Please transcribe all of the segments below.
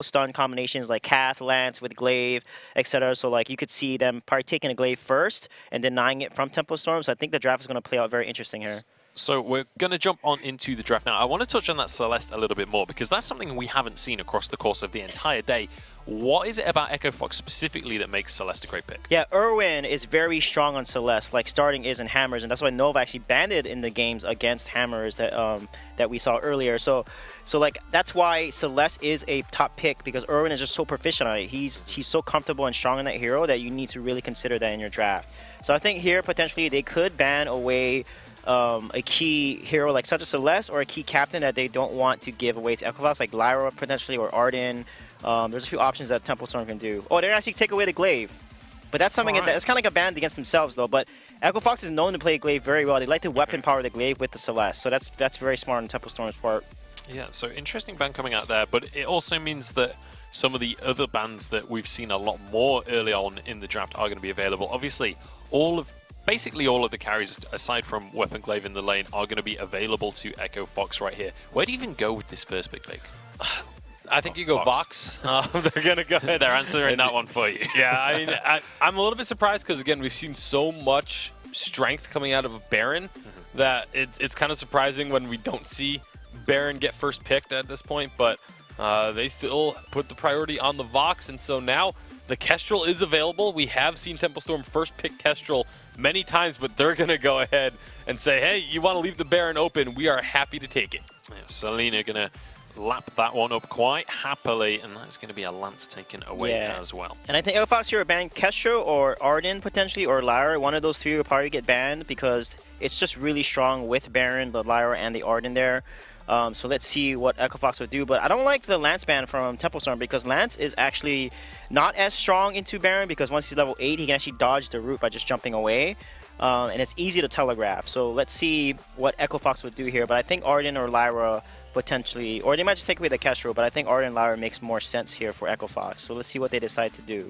stun combinations like Cath, Lance with Glaive, etc. So like you could see them probably taking a Glaive first and denying it from Tempo Storm. So I think the draft is going to play out very interesting here. So we're going to jump on into the draft now. I want to touch on that Celeste a little bit more because that's something we haven't seen across the course of the entire day. What is it about Echo Fox specifically that makes Celeste a great pick? Yeah, Irwin is very strong on Celeste, like starting is in hammers, and that's why Nova actually banned it in the games against hammers that we saw earlier. So like that's why Celeste is a top pick because Irwin is just so proficient on it. He's so comfortable and strong in that hero that you need to really consider that in your draft. So I think here potentially they could ban away a key hero like such as Celeste or a key captain that they don't want to give away to Echo Fox, like Lyra potentially or Arden. There's a few options that Tempo Storm can do. Oh, they actually take away the Glaive. But that's something that's kind of like a ban against themselves, though. But Echo Fox is known to play Glaive very well. They like to weapon power the Glaive with the Celeste. So that's very smart on Tempo Storm's part. Yeah, so interesting ban coming out there. But it also means that some of the other bans that we've seen a lot more early on in the draft are going to be available. Obviously, basically all of the carries, aside from Weapon Glaive in the lane, are going to be available to Echo Fox right here. Where do you even go with this first pick, Blake? I think you go Vox. They're going to go ahead. They're answering that one for you. Yeah, I mean, I'm a little bit surprised because, again, we've seen so much strength coming out of Baron that it's kind of surprising when we don't see Baron get first picked at this point, but they still put the priority on the Vox, and so now the Kestrel is available. We have seen Tempo Storm first pick Kestrel many times, but they're going to go ahead and say, hey, you want to leave the Baron open, we are happy to take it. Yeah, Selena going to lap that one up quite happily, and that's going to be a Lance taken away as well. And I think Echo Fox here will ban Kestrel or Arden potentially, or Lyra. One of those three will probably get banned because it's just really strong with Baron, the Lyra, and the Arden there. So let's see what Echo Fox would do. But I don't like the Lance ban from Tempo Storm because Lance is actually not as strong into Baron because once he's level 8, he can actually dodge the root by just jumping away. And it's easy to telegraph. So let's see what Echo Fox would do here. But I think Arden or Lyra potentially, or they might just take away the Kestrel, but I think Arden and Lyra makes more sense here for Echo Fox. So let's see what they decide to do.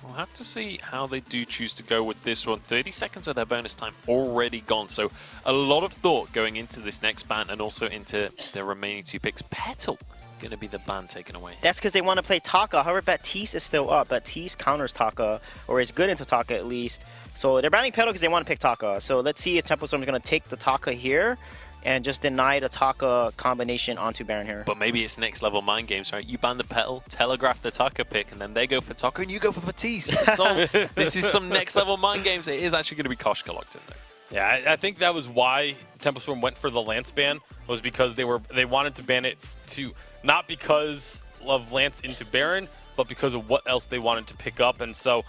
We'll have to see how they do choose to go with this one. 30 seconds of their bonus time already gone, so a lot of thought going into this next ban and also into their remaining two picks. Petal going to be the ban taken away. That's because they want to play Taka. However, Baptiste is still up. Baptiste counters Taka, or is good into Taka at least. So they're banning Petal because they want to pick Taka. So let's see if Tempo Storm is going to take the Taka here and just deny the Taka combination onto Baron here. But maybe it's next level mind games, right? You ban the Petal, telegraph the Taka pick, and then they go for Taka and you go for Baptiste. This is some next level mind games. It is actually going to be Koshka locked in there. Yeah, I think that was why Tempo Storm went for the Lance ban, was because they wanted to ban it to, not because of Lance into Baron, but because of what else they wanted to pick up. And so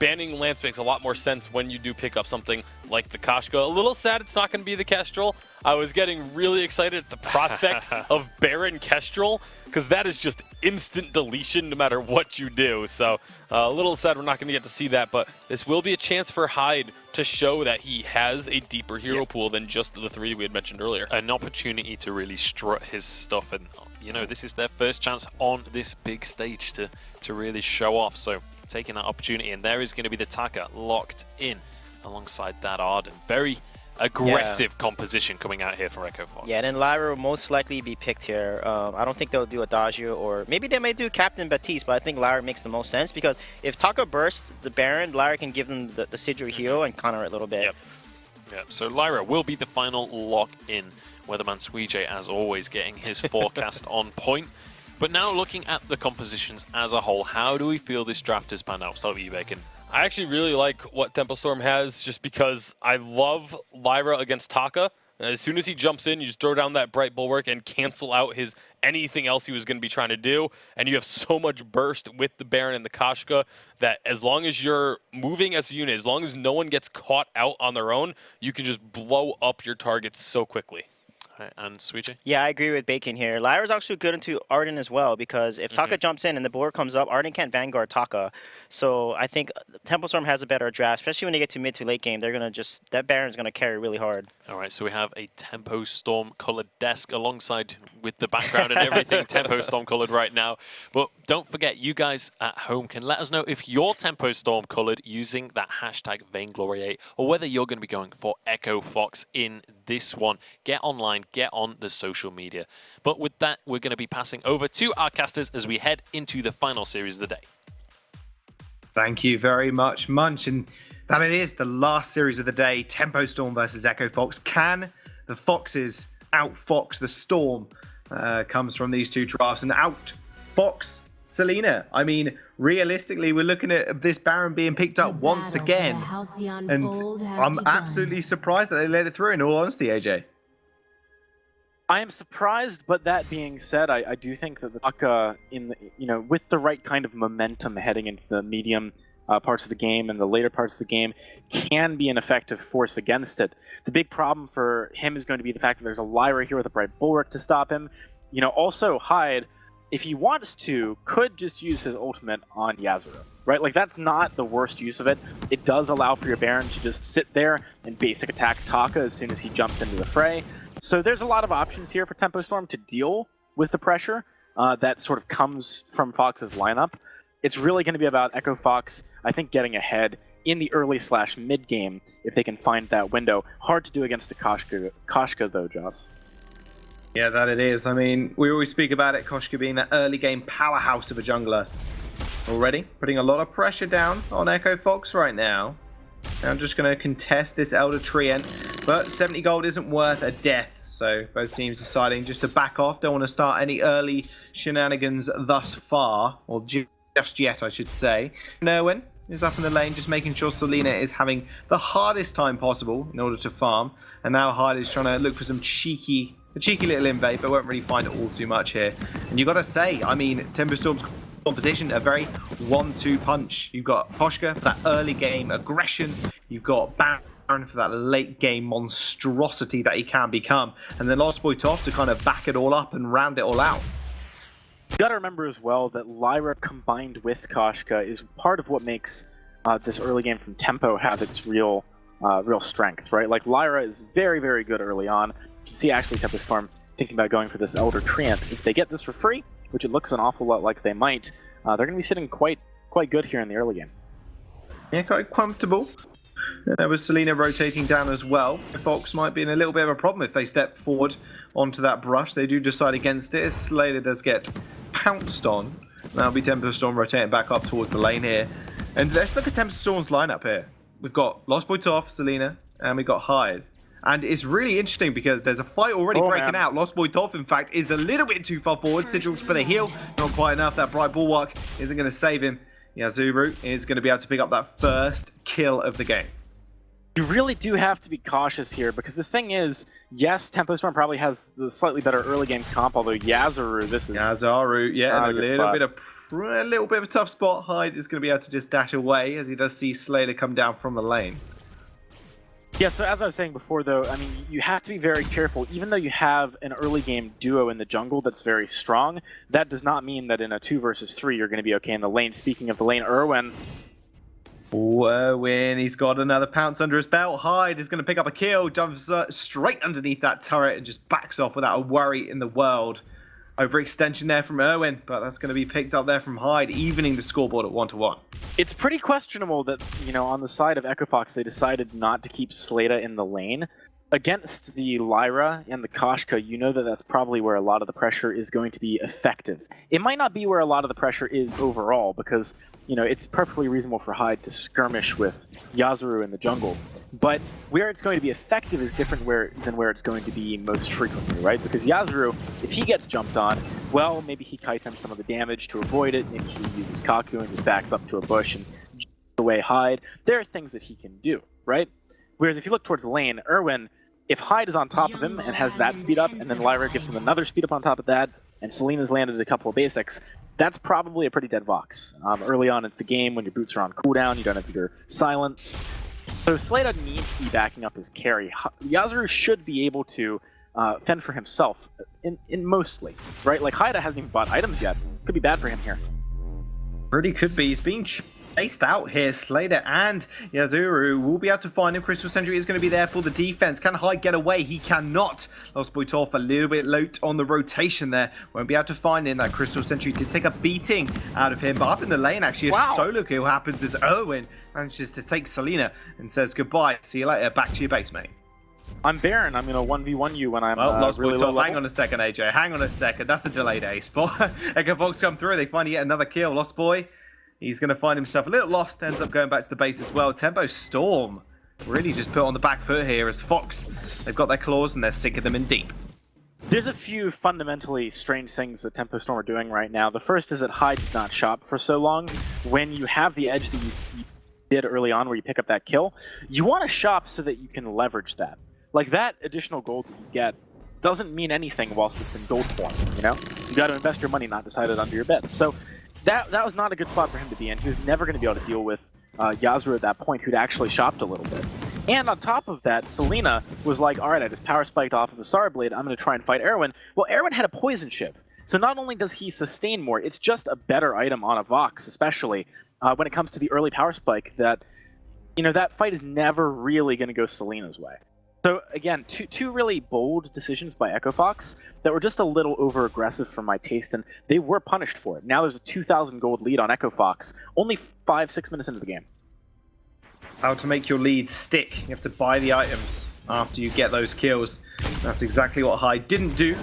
banning Lance makes a lot more sense when you do pick up something like the Koshka. A little sad it's not going to be the Kestrel. I was getting really excited at the prospect of Baron Kestrel, because that is just instant deletion no matter what you do. So a little sad we're not going to get to see that, but this will be a chance for Hyde to show that he has a deeper hero pool than just the three we had mentioned earlier. An opportunity to really strut his stuff, and you know, this is their first chance on this big stage to really show off. So taking that opportunity, and there is going to be the Taka locked in alongside that Arden. Very aggressive composition coming out here for Echo Fox. Yeah, and then Lyra will most likely be picked here. I don't think they'll do Adagio, or maybe they may do Captain Baptiste, but I think Lyra makes the most sense because if Taka bursts the Baron, Lyra can give them the Sigil heal and counter it a little bit. Yep, so Lyra will be the final lock-in. Weatherman Suijay, as always, getting his forecast on point. But now looking at the compositions as a whole, how do we feel this draft has panned out? Start with you, Bacon. I actually really like what Tempo Storm has, just because I love Lyra against Taka. As soon as he jumps in, you just throw down that Bright Bulwark and cancel out his anything else he was going to be trying to do. And you have so much burst with the Baron and the Koshka that as long as you're moving as a unit, as long as no one gets caught out on their own, you can just blow up your targets so quickly. And Suijay? Yeah, I agree with Bacon here. Lyra's actually good into Arden as well, because if Taka jumps in and the board comes up, Arden can't Vanguard Taka. So I think Tempo Storm has a better draft, especially when they get to mid to late game. They're going to that Baron's going to carry really hard. All right, so we have a Tempo Storm colored desk alongside with the background and everything Tempo Storm colored right now. But don't forget, you guys at home can let us know if you're Tempo Storm colored using that hashtag Vainglory8, or whether you're going to be going for Echo Fox in this one. Get online, get on the social media. But with that, we're going to be passing over to our casters as we head into the final series of the day. Thank you very much, Munch. And that it is the last series of the day, Tempo Storm versus Echo Fox. Can the Foxes outfox the Storm? Comes from these two drafts and outfox Selena. I mean, realistically, we're looking at this Baron being picked up once again. And I'm absolutely surprised that they let it through, in all honesty, AJ. I am surprised, but that being said, I do think that the Akka, with the right kind of momentum heading into the medium parts of the game and the later parts of the game, can be an effective force against it. The big problem for him is going to be the fact that there's a Lyra here with a Bright Bulwark to stop him. Also Hyde, if he wants to, could just use his ultimate on Yasuo, right? Like, that's not the worst use of it. It does allow for your Baron to just sit there and basic attack Taka as soon as he jumps into the fray. So there's a lot of options here for Tempo Storm to deal with the pressure that sort of comes from Fox's lineup. It's really going to be about Echo Fox, I think, getting ahead in the early/mid game if they can find that window. Hard to do against a Koshka though, Joss. Yeah, that it is. I mean, we always speak about it, Koshka being that early game powerhouse of a jungler. Already putting a lot of pressure down on Echo Fox right now. I'm just going to contest this Elder Treant, but 70 gold isn't worth a death. So both teams deciding just to back off. Don't want to start any early shenanigans thus far, or just yet, I should say. Nerwin is up in the lane, just making sure Selena is having the hardest time possible in order to farm. And now Hyde is trying to look for some cheeky little invade, but won't really find it all too much here. And you got to say, I mean, Tempo Storm's composition, a very 1-2 punch. You've got Koshka for that early game aggression. You've got Baron for that late game monstrosity that he can become. And then Lost Boy Toph to kind of back it all up and round it all out. You got to remember as well that Lyra combined with Koshka is part of what makes this early game from Tempo have its real strength, right? Like, Lyra is very, very good early on. You can see actually Tempo Storm thinking about going for this Elder Treant. If they get this for free, which it looks an awful lot like they might, they're going to be sitting quite good here in the early game. Yeah, quite comfortable. There was Selena rotating down as well. Fox might be in a little bit of a problem if they step forward onto that brush. They do decide against it. Slater does get pounced on. That'll be Tempo Storm rotating back up towards the lane here. And let's look at Tempo Storm's lineup here. We've got Lost Boy Toph, Selena, and we've got Hyde. And it's really interesting because there's a fight already breaking out. Lost Boy Toph, in fact, is a little bit too far forward. Sigil for the heal, not quite enough. That Bright Bulwark isn't going to save him. Yasuo is going to be able to pick up that first kill of the game. You really do have to be cautious here, because the thing is, yes, Tempo Storm probably has the slightly better early game comp, although Yasuo, this is... Yasuo, yeah, a little bit of a tough spot. Hyde is going to be able to just dash away as he does see Slater come down from the lane. Yeah, so as I was saying before, though, I mean, you have to be very careful. Even though you have an early game duo in the jungle that's very strong, that does not mean that in a 2 versus 3 you're going to be okay in the lane. Speaking of the lane, Irwin, he's got another pounce under his belt. Hyde is going to pick up a kill, jumps straight underneath that turret and just backs off without a worry in the world. Overextension there from Irwin, but that's going to be picked up there from Hyde, evening the scoreboard at 1-1. It's pretty questionable that, on the side of Echo Fox, they decided not to keep Slata in the lane. Against the Lyra and the Koshka, you know that that's probably where a lot of the pressure is going to be effective. It might not be where a lot of the pressure is overall, because, it's perfectly reasonable for Hyde to skirmish with Yasuo in the jungle. But where it's going to be effective is different than where it's going to be most frequently, right? Because Yasuo, if he gets jumped on, well, maybe he kites some of the damage to avoid it. Maybe he uses Kaku and just backs up to a bush and jumps away Hyde. There are things that he can do, right? Whereas if you look towards the lane, Irwin, if Hyde is on top of him and has that speed up, and then Lyra gives him another speed up on top of that, and Selena's landed a couple of basics, that's probably a pretty dead Vox. Early on in the game, when your boots are on cooldown, you don't have your silence. So Slata needs to be backing up his carry. Yasuo should be able to fend for himself, in mostly, right? Like, Hyde hasn't even bought items yet. Could be bad for him here. Really could be. He's being chased out here. Slater and Yasuo will be able to find him. Crystal Sentry is going to be there for the defense. Can Hyde get away? He cannot. Lost Boy Toph a little bit late on the rotation there. Won't be able to find him. That Crystal Sentry did take a beating out of him. But up in the lane, actually, a solo kill happens as Irwin manages to take Selena and says goodbye. See you later. Back to your base, mate. I'm Baron. I'm gonna 1v1 you when I'm Well, Lost really Boy low top. level. Hang on a second, AJ. Hang on a second. That's a delayed ace. Echo Fox come through. They finally get another kill. Lost Boy, he's going to find himself a little lost. Ends up going back to the base as well. Tempo Storm really just put on the back foot here as Fox. They've got their claws and they're sinking them in deep. There's a few fundamentally strange things that Tempo Storm are doing right now. The first is that Hyde did not shop for so long. When you have the edge that you did early on where you pick up that kill, you want to shop so that you can leverage that. Like, that additional gold that you get doesn't mean anything whilst it's in gold form, you know? You got to invest your money, not decide it under your bed. So that was not a good spot for him to be in. He was never going to be able to deal with Yazru at that point, who'd actually shopped a little bit. And on top of that, Selena was like, all right, I just power spiked off of the Star Blade, I'm going to try and fight Erwin. Well, Erwin had a poison chip. So not only does he sustain more, it's just a better item on a Vox, especially when it comes to the early power spike, that, you know, that fight is never really going to go Selena's way. So again, two really bold decisions by Echo Fox that were just a little over-aggressive for my taste, and they were punished for it. Now there's a 2,000 gold lead on Echo Fox, only 5-6 minutes into the game. How to make your lead stick. You have to buy the items after you get those kills. That's exactly what Hyde didn't do.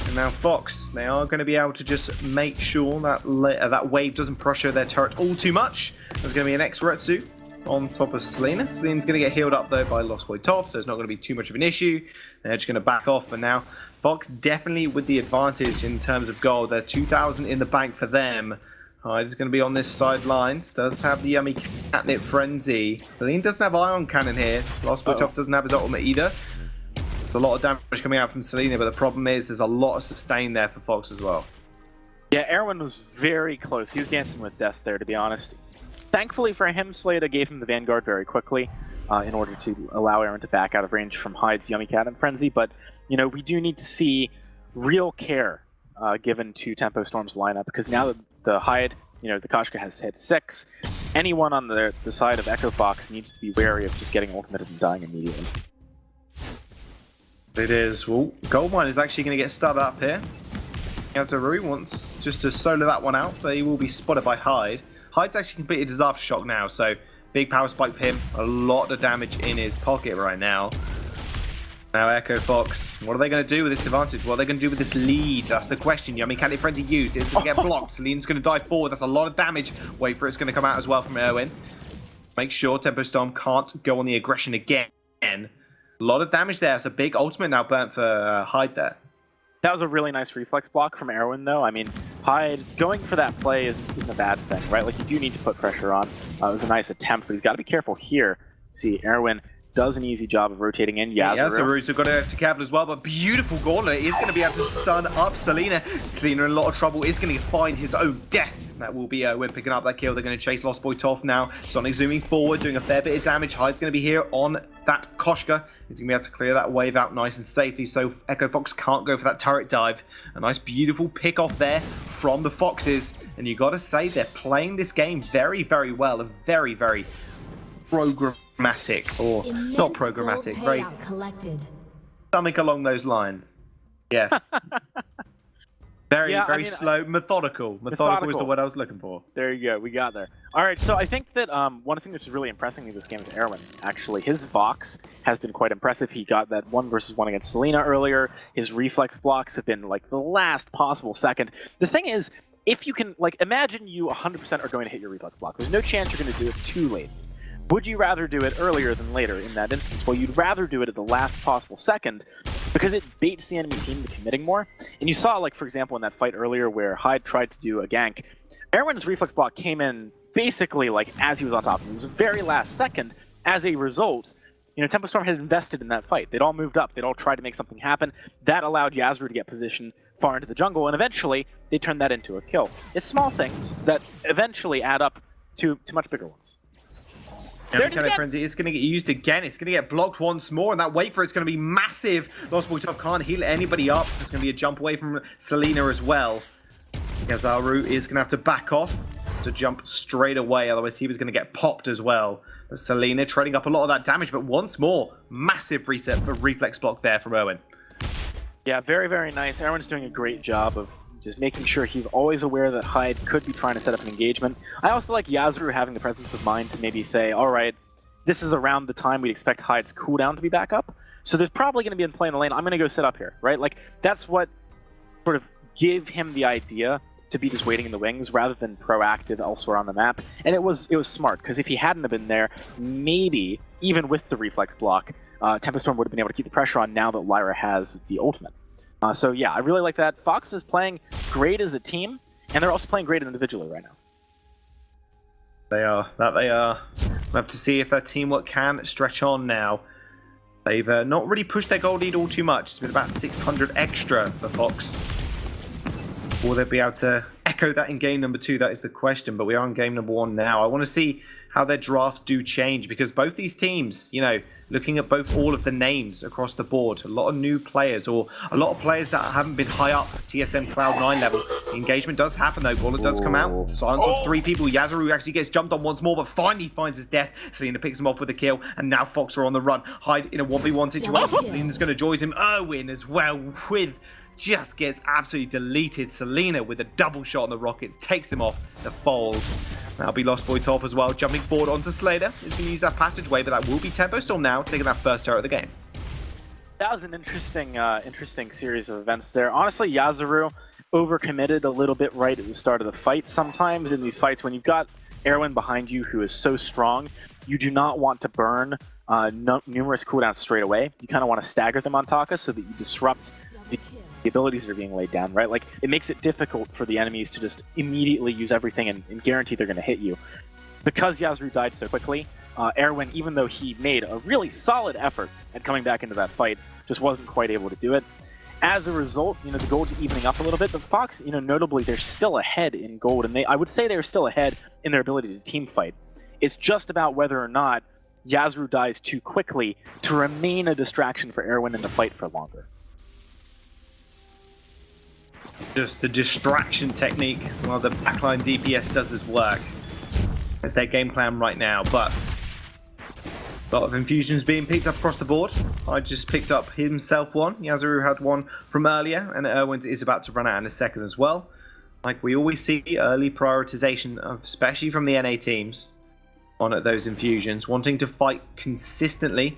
And now Fox, they are going to be able to just make sure that that wave doesn't pressure their turret all too much. There's going to be an X-Retsu on top of Selena. Selena's going to get healed up though by Lost Boy Toph, so it's not going to be too much of an issue. They're just going to back off, and now Fox definitely with the advantage in terms of gold. They're 2,000 in the bank for them. Hyde is going to be on this sidelines. Does have the yummy catnip frenzy. Selena doesn't have ion cannon here. Lost Boy Toph doesn't have his ultimate either. There's a lot of damage coming out from Selena, but the problem is there's a lot of sustain there for Fox as well. Yeah, Erwin was very close. He was dancing with death there, to be honest. Thankfully for him, Slada gave him the Vanguard very quickly in order to allow Erwin to back out of range from Hyde's Yummy Cat and Frenzy. But, you know, we do need to see real care given to Tempo Storm's lineup, because now that the Hyde, you know, the Koshka has hit 6, anyone on the side of Echo Fox needs to be wary of just getting ultimated and dying immediately. It is. Well, Goldmine is actually going to get started up here. Yazuru wants just to solo that one out, but he will be spotted by Hyde. Hyde's actually completed his aftershock now, so big power spike for him. A lot of damage in his pocket right now. Now Echo Fox, what are they going to do with this advantage? What are they going to do with this lead? That's the question. Yummy Candy Frenzy used. It's going to get blocked. Selena's going to dive forward. That's a lot of damage. Wait for it's going to come out as well from Erwin. Make sure Tempo Storm can't go on the aggression again. A lot of damage there. It's a big ultimate now burnt for Hyde there. That was a really nice reflex block from Erwin, though. I mean, Hyde going for that play isn't a bad thing, right? Like, you do need to put pressure on. It was a nice attempt, but he's got to be careful here. See, Erwin does an easy job of rotating in. Yazaru's got to careful as well, but beautiful Gauntlet is going to be able to stun up Selena. Selena in a lot of trouble, is going to find his own death. That will be Erwin picking up that kill. They're going to chase Lost Boy Toph now. Sonic zooming forward, doing a fair bit of damage. Hyde's going to be here on that Koshka. He's going to be able to clear that wave out nice and safely, so Echo Fox can't go for that turret dive. A nice, beautiful pick off there from the Foxes. And you got to say, they're playing this game very, very well. And very, very programmatic, or not programmatic, very collected. something along those lines. Yes. Very slow, methodical. Methodical is the word I was looking for. There you go, we got there. All right, so I think that one thing that's really impressing me this game is Erwin, actually. His Vox has been quite impressive. He got that 1-versus-1 against Selena earlier. His reflex blocks have been like the last possible second. The thing is, if you can, like, imagine you 100% are going to hit your reflex block. There's no chance you're going to do it too late. Would you rather do it earlier than later in that instance? Well, you'd rather do it at the last possible second because it baits the enemy team into committing more. And you saw, like, for example, in that fight earlier where Hyde tried to do a gank, Erwin's reflex block came in basically like as he was on top of him. It was the very last second. As a result, you know, Tempo Storm had invested in that fight. They'd all moved up. They'd all tried to make something happen. That allowed Yazru to get positioned far into the jungle, and eventually they turned that into a kill. It's small things that eventually add up to much bigger ones. Yummy Cannon Frenzy is going to get used again. It's going to get blocked once more, and that wait for it's going to be massive. Lost Boy Toph can't heal anybody up. There's going to be a jump away from Selena as well. Yazaru is going to have to back off to jump straight away, otherwise he was going to get popped as well. But Selena trading up a lot of that damage, but once more, massive reset for reflex block there from Erwin. Yeah, very, very nice. Erwin's doing a great job of just making sure he's always aware that Hyde could be trying to set up an engagement. I also like Yazru having the presence of mind to maybe say, all right, this is around the time we'd expect Hyde's cooldown to be back up. So there's probably going to be a play in the lane. I'm going to go sit up here, right? Like, that's what sort of give him the idea to be just waiting in the wings rather than proactive elsewhere on the map. And it was smart, because if he hadn't have been there, maybe, even with the reflex block, Tempest Storm would have been able to keep the pressure on now that Lyra has the ultimate. So yeah, I really like that. Fox is playing great as a team, and they're also playing great individually right now. They are. That they are. We'll have to see if their teamwork can stretch on now. They've not really pushed their gold lead all too much. It's been about 600 extra for Fox. Will they be able to echo that in game number 2? That is the question, but we are in game number 1 now. I want to see how their drafts do change, because both these teams, you know, looking at all of the names across the board, a lot of new players, or a lot of players that haven't been high up TSM Cloud9 level. The engagement does happen though, Gauntlet does come out. Silence on 3 people. Yazuru actually gets jumped on once more, but finally finds his death. Selena picks him off with a kill, and now Fox are on the run. Hyde in a 1v1 situation. Selena's going to join him. Erwin as well with... just gets absolutely deleted. Selena with a double shot on the rockets takes him off the fold. That'll be Lost Boy top as well. Jumping forward onto Slater. He's going to use that passageway, but that will be Tempo Storm now, taking that first turret of the game. That was an interesting series of events there. Honestly, Yazuru overcommitted a little bit right at the start of the fight. Sometimes in these fights, when you've got Erwin behind you who is so strong, you do not want to burn numerous cooldowns straight away. You kind of want to stagger them on Taka so that you disrupt the abilities that are being laid down, right? Like, it makes it difficult for the enemies to just immediately use everything and guarantee they're going to hit you. Because Yazuru died so quickly, Erwin, even though he made a really solid effort at coming back into that fight, just wasn't quite able to do it. As a result, you know, the gold's evening up a little bit, but Fox, you know, notably, they're still ahead in gold, and I would say they're still ahead in their ability to team fight. It's just about whether or not Yazuru dies too quickly to remain a distraction for Erwin in the fight for longer. Just the distraction technique while the backline DPS does his work. It's their game plan right now, but a lot of infusions being picked up across the board. I just picked up himself one. Yazuru had one from earlier, and Erwin's is about to run out in a second as well. Like we always see, early prioritization, especially from the NA teams, on those infusions, wanting to fight consistently.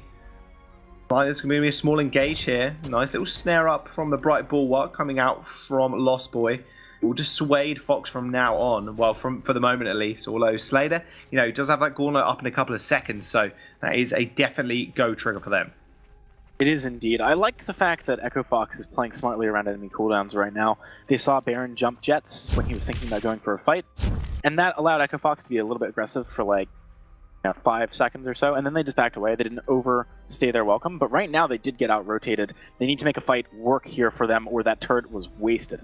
There's going to be a small engage here. Nice little snare up from the Bright Bulwark coming out from Lost Boy. It will dissuade Fox from now on, well, for the moment at least. Although Slater, you know, does have that gauntlet up in a couple of seconds, so that is a definitely go trigger for them. It is indeed. I like the fact that Echo Fox is playing smartly around enemy cooldowns right now. They saw Baron jump jets when he was thinking about going for a fight, and that allowed Echo Fox to be a little bit aggressive for like 5 seconds or so, and then they just backed away. They didn't overstay their welcome, but right now they did get out-rotated. They need to make a fight work here for them, or that turret was wasted.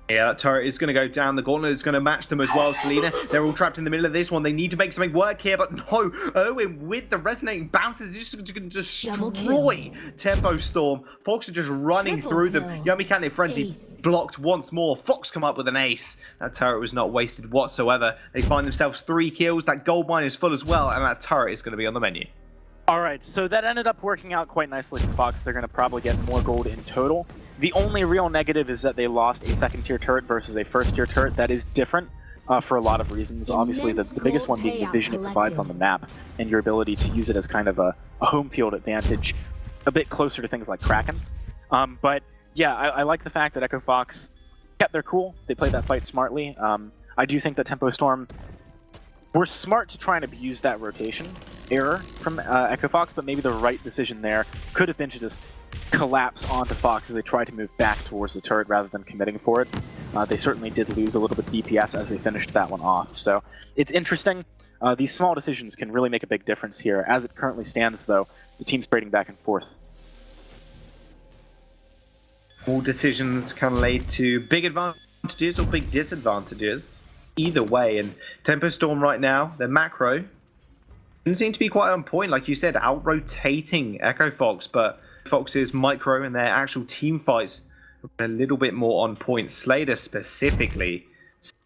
Yeah, that turret is going to go down. The gauntlet is going to match them as well, Selena. They're all trapped in the middle of this one. They need to make something work here, but no. Owen with the resonating bounces is just going to destroy Tempo Storm. Fox are just running through them. Yummy Candy Frenzy blocked once more. Fox come up with an ace. That turret was not wasted whatsoever. They find themselves 3 kills. That gold mine is full as well, and that turret is going to be on the menu. Alright, so that ended up working out quite nicely for Fox. They're going to probably get more gold in total. The only real negative is that they lost a second-tier turret versus a first-tier turret. That is different for a lot of reasons. Obviously, the biggest one being the vision it provides on the map and your ability to use it as kind of a home field advantage, a bit closer to things like Kraken. But yeah, I like the fact that Echo Fox kept their cool. They played that fight smartly. I do think that Tempo Storm were smart to try and abuse that rotation error from Echo Fox, but maybe the right decision there could have been to just collapse onto Fox as they tried to move back towards the turret rather than committing for it. They certainly did lose a little bit DPS as they finished that one off. So it's interesting. These small decisions can really make a big difference here. As it currently stands, though, the team's trading back and forth. All decisions can lead to big advantages or big disadvantages. Either way, and Tempo Storm right now, their macro didn't seem to be quite on point, like you said, out-rotating Echo Fox, but Fox's micro and their actual team fights are a little bit more on point. Slater specifically,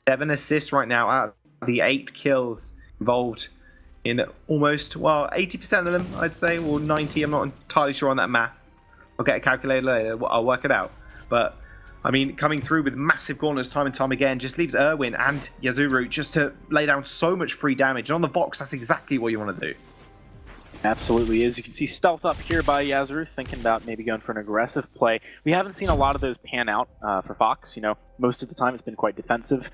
7 assists right now out of the 8 kills involved in almost, well, 80% of them, I'd say, or 90, I'm not entirely sure on that math. I'll get a calculator later, I'll work it out. But I mean, coming through with massive gauntlets time and time again just leaves Erwin and Yazuru just to lay down so much free damage. And on the Vox, that's exactly what you want to do. Absolutely is. You can see stealth up here by Yazuru, thinking about maybe going for an aggressive play. We haven't seen a lot of those pan out for Fox. You know, most of the time it's been quite defensive.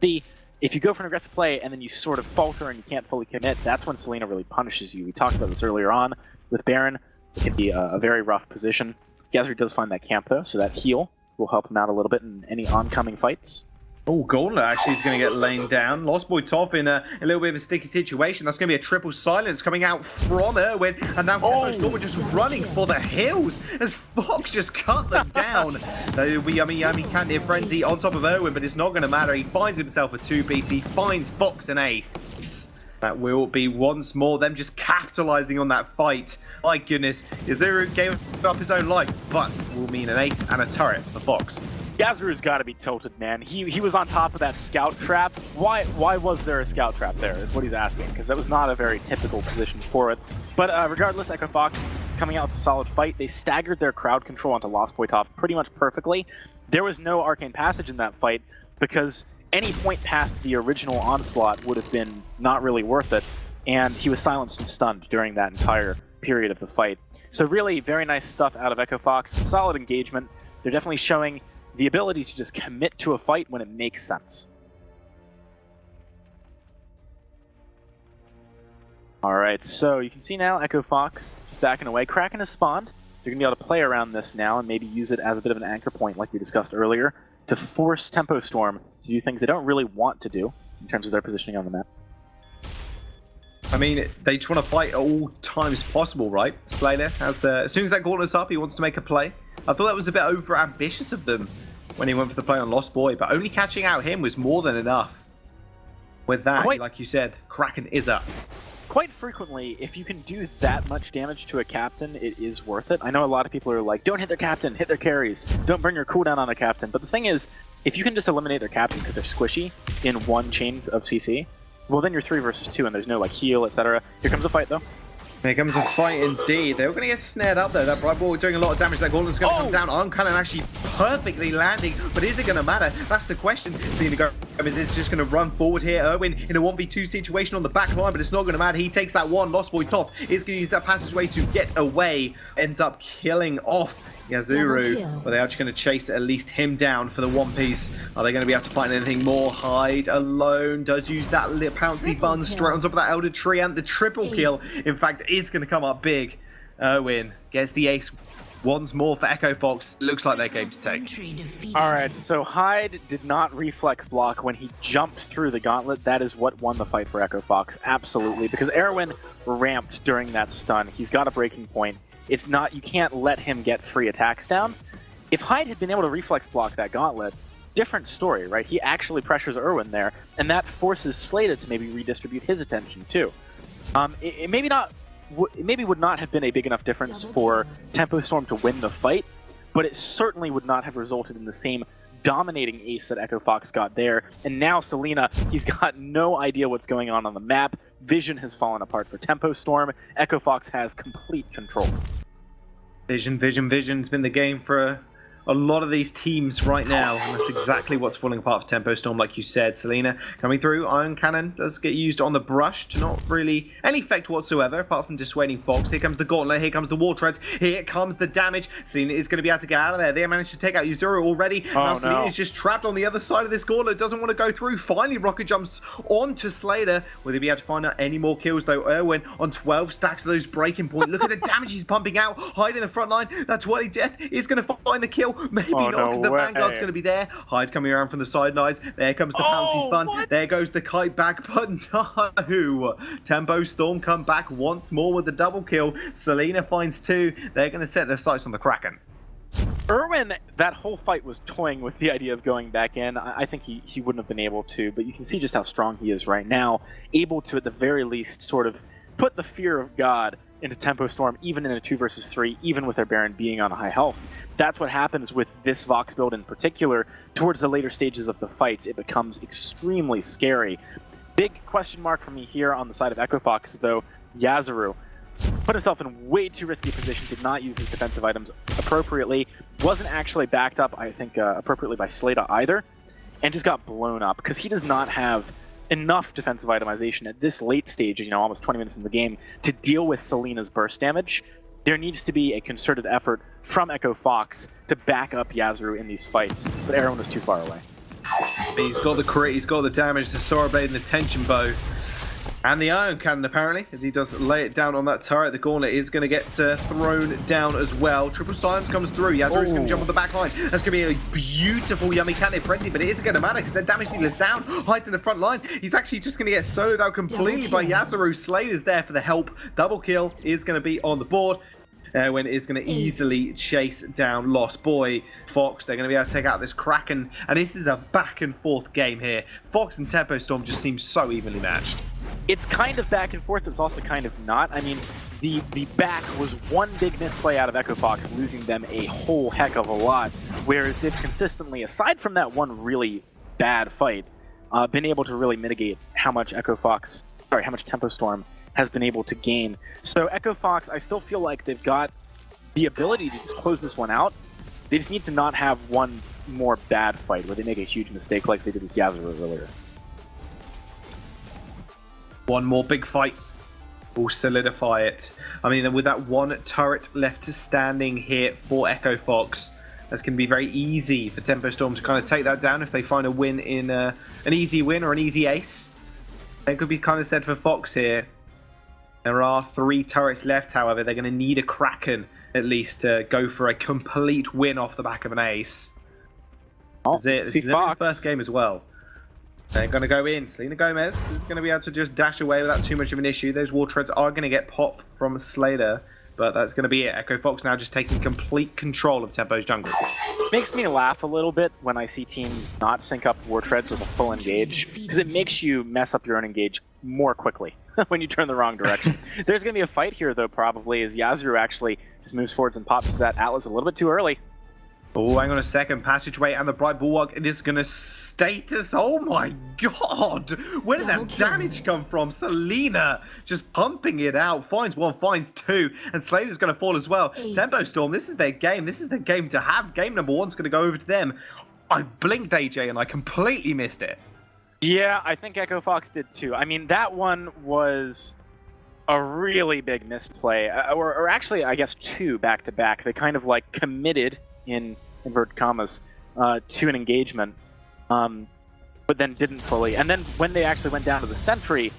See, if you go for an aggressive play and then you sort of falter and you can't fully commit, that's when Selena really punishes you. We talked about this earlier on with Baron. It can be a very rough position. Yazuru does find that camp though, so that heal will help him out a little bit in any oncoming fights. Oh, Gauntlet actually is going to get laid down. Lost Boy Toph in a little bit of a sticky situation. That's going to be a triple silence coming out from Erwin. And now Tempo Storm are just running for the hills as Fox just cut them down. There'll be yummy candy frenzy on top of Erwin, but it's not going to matter. He finds himself a 2-piece. He finds Fox an ace. That will be once more them just capitalizing on that fight. My goodness, Yazuru gave up his own life, but will mean an ace and a turret for Fox. Yazuru's got to be tilted, man. He was on top of that scout trap. Why was there a scout trap there is what he's asking, because that was not a very typical position for it. But regardless, Echo Fox coming out with a solid fight. They staggered their crowd control onto Lost Boy Toph pretty much perfectly. There was no arcane passage in that fight because any point past the original onslaught would have been not really worth it, and he was silenced and stunned during that entire period of the fight. So really very nice stuff out of Echo Fox. Solid engagement. They're definitely showing the ability to just commit to a fight when it makes sense. Alright, so you can see now Echo Fox is backing away. Kraken has spawned. They're going to be able to play around this now and maybe use it as a bit of an anchor point like we discussed earlier to force Tempo Storm to do things they don't really want to do in terms of their positioning on the map. I mean, they just want to fight at all times possible, right? Slayer has, as soon as that gauntlet's up, he wants to make a play. I thought that was a bit over-ambitious of them when he went for the play on Lost Boy, but only catching out him was more than enough. With that, like you said, Kraken is up. Quite frequently, if you can do that much damage to a captain, it is worth it. I know a lot of people are like, don't hit their captain, hit their carries. Don't burn your cooldown on a captain. But the thing is, if you can just eliminate their captain because they're squishy in one chains of CC, well then you're 3 versus 2 and there's no like heal, etc. Here comes a fight though. Here comes a fight indeed. They were going to get snared up there. That Bright Ball doing a lot of damage. That Gauntlet's going to come down. Armcannon actually perfectly landing. But is it going to matter? That's the question. Selena Gomez is just going to run forward here. Erwin in a 1v2 situation on the back line, but it's not going to matter. He takes that one. Lost Boy Toph is going to use that passageway to get away. Ends up killing off Yazuru, but they are just going to chase at least him down for the 1-piece. Are they going to be able to find anything more? Hyde alone does use that little pouncy bun straight on top of that Elder Tree, and the triple kill, in fact, is going to come up big. Erwin gets the ace once more for Echo Fox. Looks like their game to take. Alright, so Hyde did not reflex block when he jumped through the gauntlet. That is what won the fight for Echo Fox, absolutely, because Erwin ramped during that stun. He's got a breaking point. It's not, you can't let him get free attacks down. If Hyde had been able to reflex block that gauntlet, different story, right? He actually pressures Erwin there, and that forces Slater to maybe redistribute his attention too. It maybe would not have been a big enough difference for Tempo Storm to win the fight, but it certainly would not have resulted in the same dominating ace that Echo Fox got there. And now Selena, he's got no idea what's going on the map. Vision has fallen apart for Tempo Storm. Echo Fox has complete control. Vision's been the game for a lot of these teams right now, and that's exactly what's falling apart for Tempo Storm, like you said. Selena coming through. Iron Cannon does get used on the brush to not really any effect whatsoever, apart from dissuading Fox. Here comes the Gauntlet, here comes the War Treads, here comes the damage. Selena is going to be able to get out of there. They managed to take out Yazuru already. Now Selena is just trapped on the other side of this Gauntlet, doesn't want to go through. Finally, Rocket jumps onto Slater. Will they be able to find out any more kills, though? Erwin on 12 stacks of those breaking point. Look at the damage he's pumping out. Hyde in the front line. That 20 death is going to find the kill. Maybe not, because the Vanguard's going to be there. Hyde coming around from the sidelines. There comes the Pouncy Fun. What? There goes the kite back, but no. Tempo Storm come back once more with the double kill. Selena finds 2. They're going to set their sights on the Kraken. Erwin, that whole fight was toying with the idea of going back in. I think he wouldn't have been able to, but you can see just how strong he is right now. Able to, at the very least, sort of put the fear of God into Tempo Storm, even in a 2 versus 3, even with their Baron being on high health. That's what happens with this Vox build in particular. Towards the later stages of the fight, it becomes extremely scary. Big question mark for me here on the side of Echo Fox, though. Yazuru put himself in a way too risky position, did not use his defensive items appropriately, wasn't actually backed up, I think, appropriately by Slata either, and just got blown up, because he does not have enough defensive itemization at this late stage, almost 20 minutes in the game, to deal with Selina's burst damage. There needs to be a concerted effort from Echo Fox to back up Yasuo in these fights, but Aaron was too far away. He's got the crit, he's got the damage, the Sora Blade and the Tension Bow. And the Iron Cannon, apparently, as he does lay it down on that turret. The Gauntlet is going to get thrown down as well. Triple Silence comes through. Yasuo's going to jump on the back line. That's going to be a beautiful Yummy Cannon frenzy, but it isn't going to matter because their damage dealer's down. Hides in the front line. He's actually just going to get soloed out completely by Yasuo. Slayer's there for the help. Double kill is going to be on the board. When it is going to easily chase down Lost Boy. Fox, they're going to be able to take out this Kraken. And this is a back and forth game here. Fox and Tempo Storm just seem so evenly matched. It's kind of back and forth, but it's also kind of not. I mean, the back was one big misplay out of Echo Fox, losing them a whole heck of a lot. Whereas they've consistently, aside from that one really bad fight, been able to really mitigate how much how much Tempo Storm has been able to gain. So Echo Fox, I still feel like they've got the ability to just close this one out. They just need to not have one more bad fight where they make a huge mistake like they did with Yasuo earlier. One more big fight will solidify it. I mean, with that one turret left standing here for Echo Fox, that's going to be very easy for Tempo Storm to kind of take that down if they find a win in an easy win or an easy ace. That could be kind of said for Fox here. There are 3 turrets left, however. They're going to need a Kraken at least to go for a complete win off the back of an ace. Oh, This is the first game as well. They're going to go in. Selena Gomez is going to be able to just dash away without too much of an issue. Those War Treads are going to get popped from Slater, but that's going to be it. Echo Fox now just taking complete control of Tempo's jungle. Makes me laugh a little bit when I see teams not sync up War Treads with a full engage, because it makes you mess up your own engage more quickly when you turn the wrong direction. There's going to be a fight here, though, probably, as Yasuo actually just moves forwards and pops that Atlas a little bit too early. Oh, hang on a second. Passageway and the Bright Bulwark. It is going to status. Oh my god! Where did that damage come from? Selena just pumping it out. Finds 1, finds 2. And Slater's going to fall as well. Tempo Storm, this is their game. This is their game to have. Game number 1's going to go over to them. I blinked, AJ, and I completely missed it. Yeah, I think Echo Fox did too. I mean, that one was a really big misplay. Or actually, I guess 2 back-to-back. They kind of like committed, in inverted commas, to an engagement, but then didn't fully. And then when they actually went down to the sentry,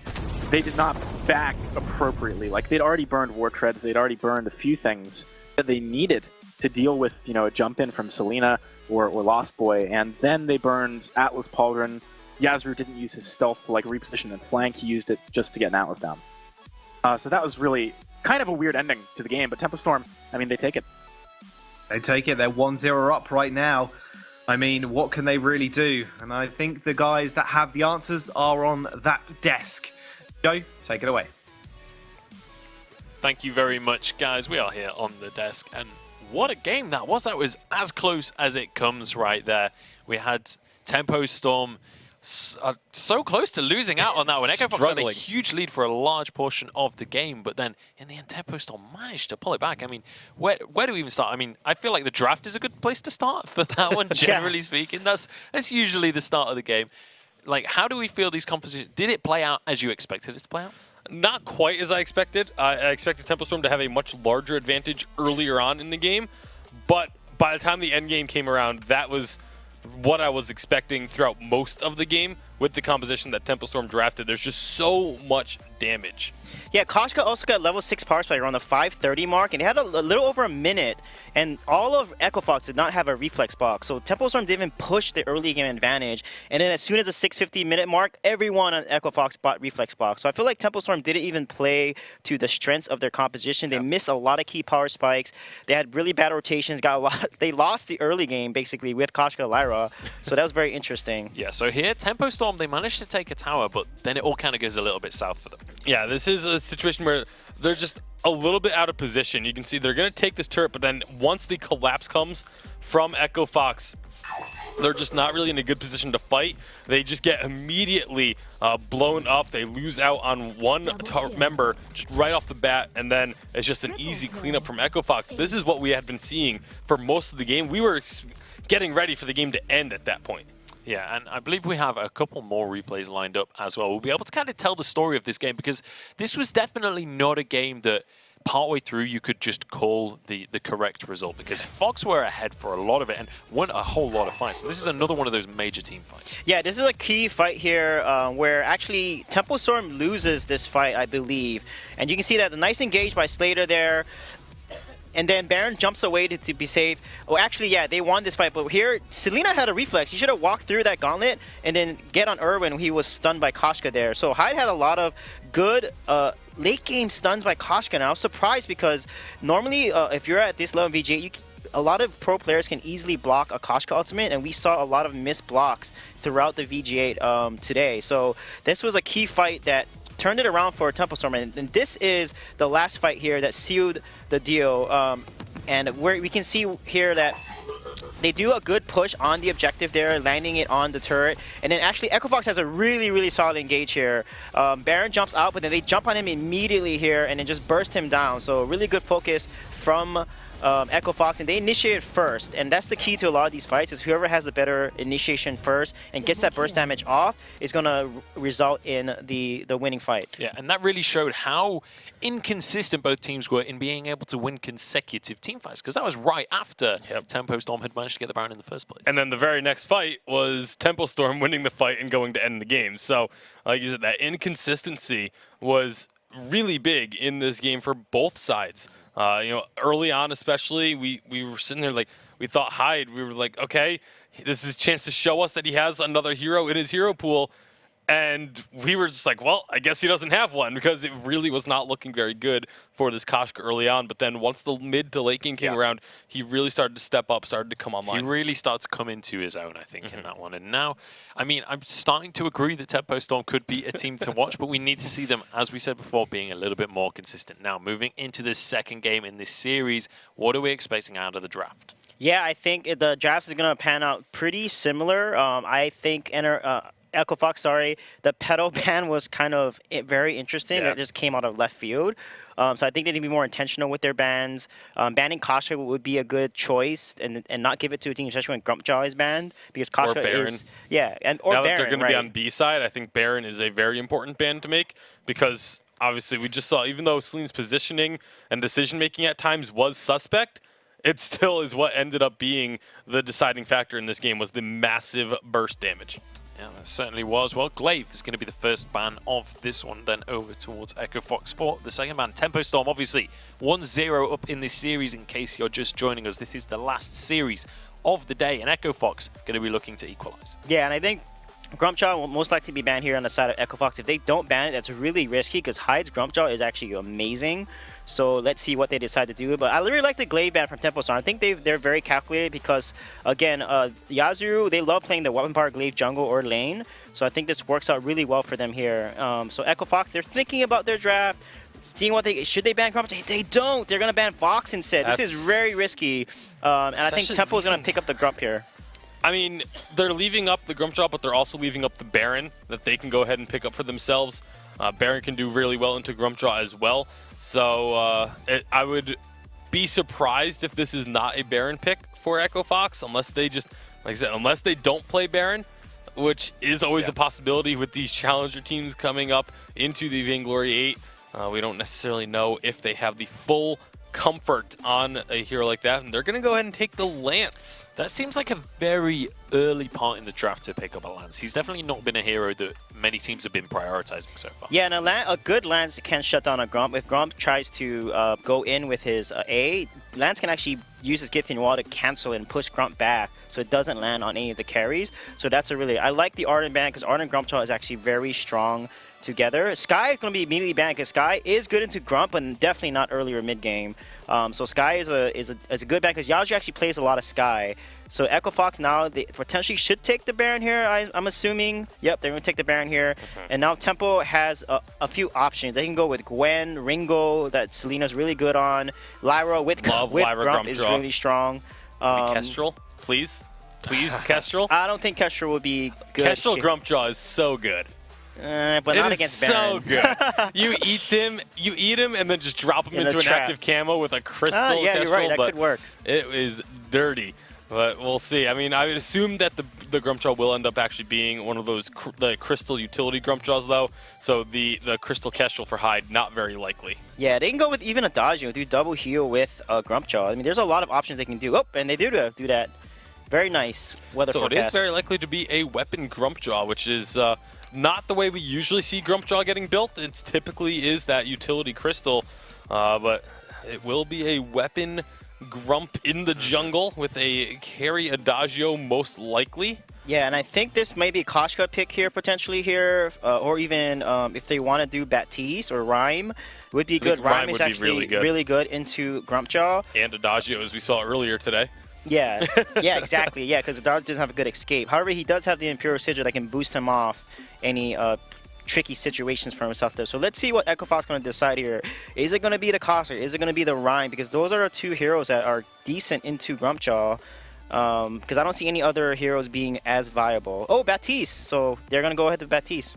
they did not back appropriately. Like, they'd already burned War Treads, they'd already burned a few things that they needed to deal with, a jump in from Selena or Lost Boy, and then they burned Atlas Pauldron. Yasuo didn't use his stealth to reposition and flank, he used it just to get an Atlas down. So that was really kind of a weird ending to the game, but Tempo Storm, I mean, they take it. They take it. They're 1-0 up right now. I mean, what can they really do? And I think the guys that have the answers are on that desk. Joe, take it away. Thank you very much, guys. We are here on the desk, and what a game that was. That was as close as it comes right there. We had Tempo Storm so close to losing out on that one. Echo Fox had a huge lead for a large portion of the game, but then in the end, Tempo Storm managed to pull it back. I mean, where do we even start? I mean, I feel like the draft is a good place to start for that one, generally speaking. That's usually the start of the game. Like, how do we feel these compositions? Did it play out as you expected it to play out? Not quite as I expected. I expected Tempo Storm to have a much larger advantage earlier on in the game, but by the time the end game came around, that was what I was expecting throughout most of the game with the composition that Tempo Storm drafted. There's just so much damage. Yeah, Koshka also got level 6 power spike around the 5:30 mark, and they had a little over a minute, and all of Echo Fox did not have a reflex box, so Tempo Storm didn't even push the early game advantage, and then as soon as the 6:50 minute mark, everyone on Echo Fox bought reflex box. So I feel like Tempo Storm didn't even play to the strengths of their composition. They missed a lot of key power spikes. They had really bad rotations, they lost the early game, basically, with Koshka Lyra, so that was very interesting. Yeah, so here, Tempo Storm, they managed to take a tower, but then it all kind of goes a little bit south for them. Yeah, this is a situation where they're just a little bit out of position. You can see they're going to take this turret, but then once the collapse comes from Echo Fox, they're just not really in a good position to fight. They just get immediately blown up. They lose out on one member just right off the bat, and then it's just an easy cleanup from Echo Fox. This is what we had been seeing for most of the game. We were getting ready for the game to end at that point. Yeah, and I believe we have a couple more replays lined up as well. We'll be able to kind of tell the story of this game, because this was definitely not a game that partway through you could just call the correct result, because Fox were ahead for a lot of it and won a whole lot of fights. And this is another one of those major team fights. Yeah, this is a key fight here where actually Temple Storm loses this fight, I believe. And you can see that the nice engage by Slater there. And then Baron jumps away to be safe. Oh, actually, yeah, they won this fight. But here, Selena had a reflex. He should have walked through that gauntlet and then get on Irwin when he was stunned by Koshka there. So Hyde had a lot of good late game stuns by Koshka. And I was surprised because normally if you're at this level in VG8, a lot of pro players can easily block a Koshka ultimate. And we saw a lot of missed blocks throughout the VG8 today. So this was a key fight that turned it around for Temple Storm, and this is the last fight here that sealed the deal. And where we can see here that they do a good push on the objective there, landing it on the turret. And then actually Echo Fox has a really, really solid engage here. Baron jumps out, but then they jump on him immediately here and then just burst him down. So really good focus from Echo Fox, and they initiated first, and that's the key to a lot of these fights, is whoever has the better initiation first and gets that burst damage off is going to result in the winning fight. Yeah, and that really showed how inconsistent both teams were in being able to win consecutive team fights, because that was right after Tempo Storm had managed to get the Baron in the first place. And then the very next fight was Tempo Storm winning the fight and going to end the game. So, like you said, that inconsistency was really big in this game for both sides. You know, early on especially, we were sitting there like, we thought Hyde, we were like, okay, this is a chance to show us that he has another hero in his hero pool. And we were just like, well, I guess he doesn't have one, because it really was not looking very good for this Koshka early on. But then once the mid to late game came around, he really started to step up, started to come online. He really started to come into his own, I think, in that one. And now, I mean, I'm starting to agree that Tempo Storm could be a team to watch, but we need to see them, as we said before, being a little bit more consistent. Now, moving into the second game in this series, what are we expecting out of the draft? Yeah, I think the draft is going to pan out pretty similar. I think Echo Fox, sorry, the pedal ban was kind of very interesting. It just came out of left field. So I think they need to be more intentional with their bans. Banning Koshka would be a good choice, and not give it to a team, especially when Grumpjaw is banned, because Koshka is or now Baron, that they're going to be on B side, I think Baron is a very important ban to make, because obviously we just saw, even though Selene's positioning and decision making at times was suspect, it still is what ended up being the deciding factor in this game, was the massive burst damage. Yeah, that certainly was. Well, Glaive is going to be the first ban of this one, then over towards Echo Fox for the second ban. Tempo Storm, obviously, 1-0 up in this series, in case you're just joining us. This is the last series of the day, and Echo Fox going to be looking to equalize. Yeah, and I think Grumpjaw will most likely be banned here on the side of Echo Fox. If they don't ban it, that's really risky, because Hyde's Grumpjaw is actually amazing. So let's see what they decide to do. But I really like the Glaive ban from Tempo Storm. I think they're very calculated, because, again, Yazuru, they love playing the weapon power Glaive jungle or lane. So I think this works out really well for them here. So Echo Fox, they're thinking about their draft, seeing what should they ban Grumpjaw? They don't. They're going to ban Fox instead. This is very risky. And I think Tempo is going to pick up the Grump here. I mean, they're leaving up the Grumpjaw, but they're also leaving up the Baron that they can go ahead and pick up for themselves. Baron can do really well into Grumpjaw as well. So I would be surprised if this is not a Baron pick for Echo Fox, unless they just, like I said, unless they don't play Baron, which is always a possibility with these challenger teams coming up into the Vainglory8. We don't necessarily know if they have the full comfort on a hero like that, and they're going to go ahead and take the Lance. That seems like a very early part in the draft to pick up a Lance. He's definitely not been a hero that many teams have been prioritizing so far. Yeah, and a good Lance can shut down a Grump. If Grump tries to go in with his A, Lance can actually use his Githyan Wall to cancel it and push Grump back, so it doesn't land on any of the carries. So that's I like the Arden ban, because Arden Grumpjaw is actually very strong together. Sky is going to be immediately banned, because Sky is good into Grump, and definitely not earlier mid game. So Sky is a good ban, because Yazoo actually plays a lot of Sky. So Echo Fox now, they potentially should take the Baron here, I'm assuming. Yep, they're going to take the Baron here. And now Tempo has a few options. They can go with Gwen, Ringo, that Selena's really good on. Lyra with Grump is really strong. Kestrel, please. Please, Kestrel. I don't think Kestrel would be good. Kestrel Grumpjaw is so good. But not against Baron. So good. You eat him, and then just drop him into an active camo with a crystal. Yeah, you're right. That could work. It is dirty. But we'll see. I mean, I would assume that the Grumpjaw will end up actually being one of those the crystal utility Grumpjaws, though. So the crystal Kestrel for Hyde, not very likely. Yeah, they can go with even a Dodgio, do double heal with a Grumpjaw. I mean, there's a lot of options they can do. Oh, and they do that. Very nice weather forecast. So it is very likely to be a weapon Grumpjaw, which is not the way we usually see Grumpjaw getting built. It typically is that utility crystal, but it will be a weapon Grump in the jungle with a carry Adagio most likely. Yeah, and I think this may be a Koshka pick here potentially here, or even if they want to do Baptiste or Rhyme, would be good. Rhyme is actually really good into Grumpjaw. And Adagio, as we saw earlier today. Yeah, yeah, exactly. Yeah, because Adagio doesn't have a good escape. However, he does have the Imperial Sigil that can boost him off any tricky situations for himself there. So let's see what Echo Fox is going to decide here. Is it going to be the Coster? Is it going to be the Rhyme? Because those are two heroes that are decent into Grumpjaw. Because I don't see any other heroes being as viable. Oh, Baptiste! So they're going to go ahead with Baptiste.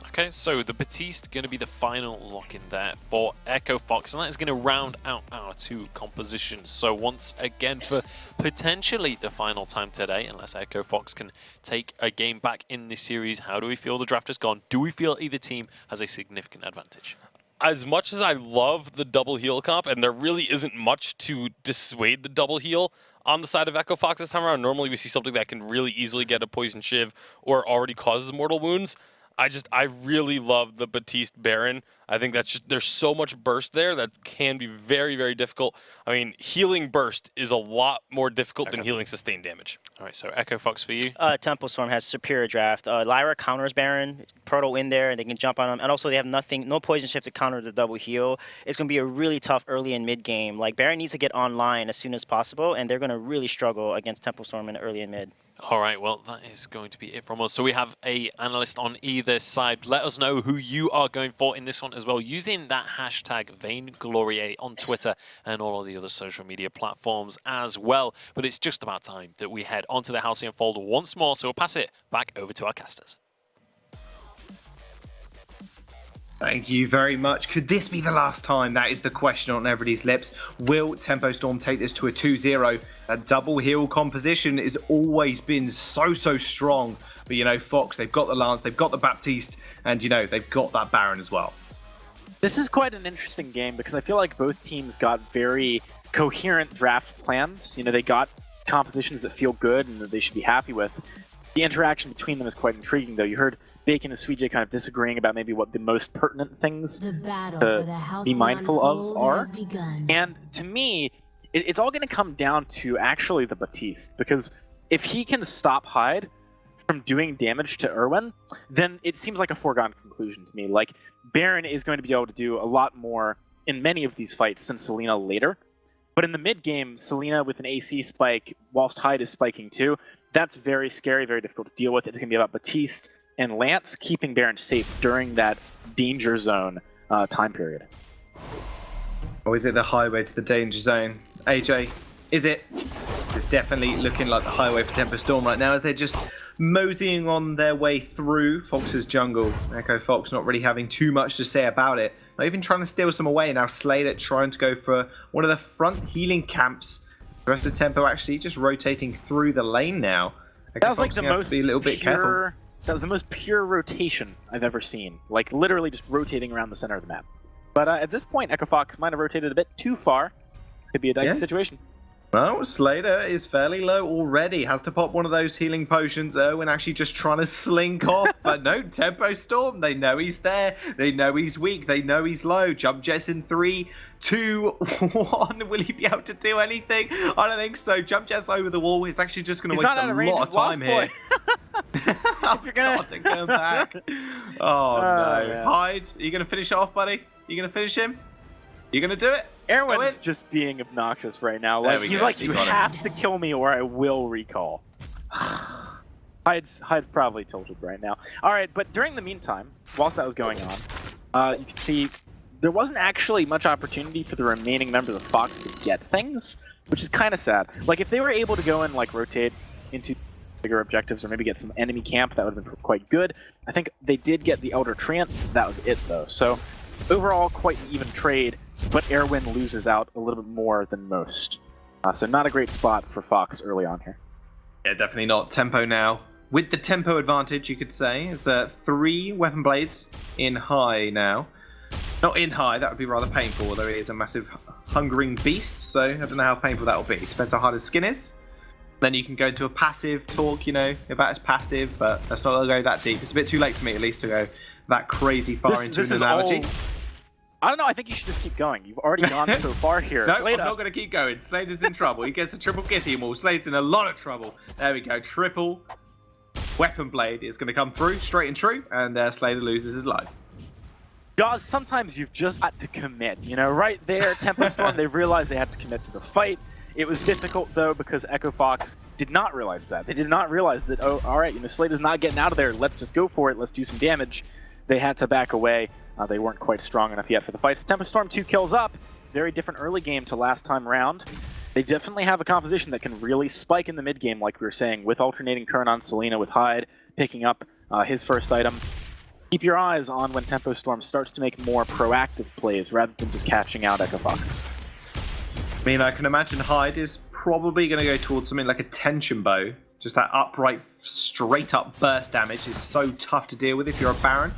Okay, so the Baptiste going to be the final lock in there for Echo Fox, and that is going to round out our two compositions. So once again, for potentially the final time today, unless Echo Fox can take a game back in this series, how do we feel the draft has gone? Do we feel either team has a significant advantage? As much as I love the double heal comp, and there really isn't much to dissuade the double heal on the side of Echo Fox this time around, normally we see something that can really easily get a Poison Shiv or already causes mortal wounds. I really love the Baptiste Baron. I think that's just, there's so much burst there that can be very, very difficult. I mean, healing burst is a lot more difficult than healing sustained damage. All right, so Echo Fox for you. Temple Storm has superior draft. Lyra counters Baron, Proto in there, and they can jump on him. And also they have no poison shift to counter the double heal. It's going to be a really tough early and mid game. Like Baron needs to get online as soon as possible, and they're going to really struggle against Temple Storm in early and mid. All right, well, that is going to be it from us. So we have a analyst on either side. Let us know who you are going for in this one as well, using that hashtag Vainglory8 on Twitter and all of the other social media platforms as well. But it's just about time that we head onto the Halcyon Fold once more, so we'll pass it back over to our casters. Thank you very much. Could this be the last time? That is the question on everybody's lips. Will Tempo Storm take this to a 2-0? That double heal composition has always been so strong. But, you know, Fox, they've got the Lance, they've got the Baptiste, and, you know, they've got that Baron as well. This is quite an interesting game because I feel like both teams got very coherent draft plans. You know, they got compositions that feel good and that they should be happy with. The interaction between them is quite intriguing, though. You heard Bacon and Sweet J kind of disagreeing about maybe what the most pertinent things to be mindful of are. And to me, it's all going to come down to actually the Baptiste, because if he can stop Hyde from doing damage to Irwin, then it seems like a foregone conclusion to me. Like, Baron is going to be able to do a lot more in many of these fights than Selena later. But in the mid game, Selena with an AC spike, whilst Hyde is spiking too, that's very scary, very difficult to deal with. It's going to be about Baptiste and Lance keeping Baron safe during that danger zone time period. Or is it the highway to the danger zone? AJ, is it? It's definitely looking like the highway for Tempo Storm right now as they're just moseying on their way through Fox's jungle. Echo Fox not really having too much to say about it. Not even trying to steal some away. Now Slater trying to go for one of the front healing camps. The rest of Tempo actually just rotating through the lane now. That was like the most be a little bit careful. That was the most pure rotation I've ever seen. Like, literally just rotating around the center of the map. But at this point, Echo Fox might have rotated a bit too far. This could be a dicey situation. Well, Slater is fairly low already. Has to pop one of those healing potions. Erwin actually just trying to slink off. But no, Tempo Storm. They know he's there. They know he's weak. They know he's low. Jump Jets in 3, 2, 1. Will he be able to do anything? I don't think so. Jump Jets over the wall. He's actually just going to waste a lot of time here. If you're gonna... God, they're going back. Oh, no. Yeah. Hyde, are you going to finish it off, buddy? You going to finish him? You going to do it? Erwin's just being obnoxious right now. Like, he's like, you have to kill me or I will recall. Hyde's probably tilted right now. All right, but during the meantime, whilst that was going on, you can see there wasn't actually much opportunity for the remaining members of Fox to get things, which is kind of sad. Like, if they were able to go and like rotate into bigger objectives or maybe get some enemy camp, that would have been quite good. I think they did get the Elder Treant. That was it, though. So overall, quite an even trade, but Erwin loses out a little bit more than most. So not a great spot for Fox early on here. Yeah, definitely not. Tempo now. With the tempo advantage, you could say. It's 3 weapon blades in high now. Not in high, that would be rather painful, although he is a massive hungering beast, so I don't know how painful that will be. Depends how hard his skin is. Then you can go into a passive talk, about his passive, but let's not go that deep. It's a bit too late for me, at least, to go that crazy far into an analogy. I don't know, I think you should just keep going. You've already gone so far here. No, I'm not going to keep going. Slade is in trouble. He gets a triple Githy Maul. Slade's in a lot of trouble. There we go. Triple weapon blade is going to come through, straight and true, and Slater loses his life. Jaws, sometimes you've just got to commit. Right there, Tempo Storm, they realized they had to commit to the fight. It was difficult, though, because Echo Fox did not realize that. They did not realize that, oh, all right, Slade is not getting out of there. Let's just go for it. Let's do some damage. They had to back away. They weren't quite strong enough yet for the fights. Tempo Storm 2 kills up. Very different early game to last time around. They definitely have a composition that can really spike in the mid game, like we were saying, with alternating current on Selena, with Hyde picking up his first item. Keep your eyes on when Tempo Storm starts to make more proactive plays rather than just catching out Echo Fox. I mean, I can imagine Hyde is probably going to go towards something like a tension bow. Just that upright, straight-up burst damage is so tough to deal with if you're a Baron.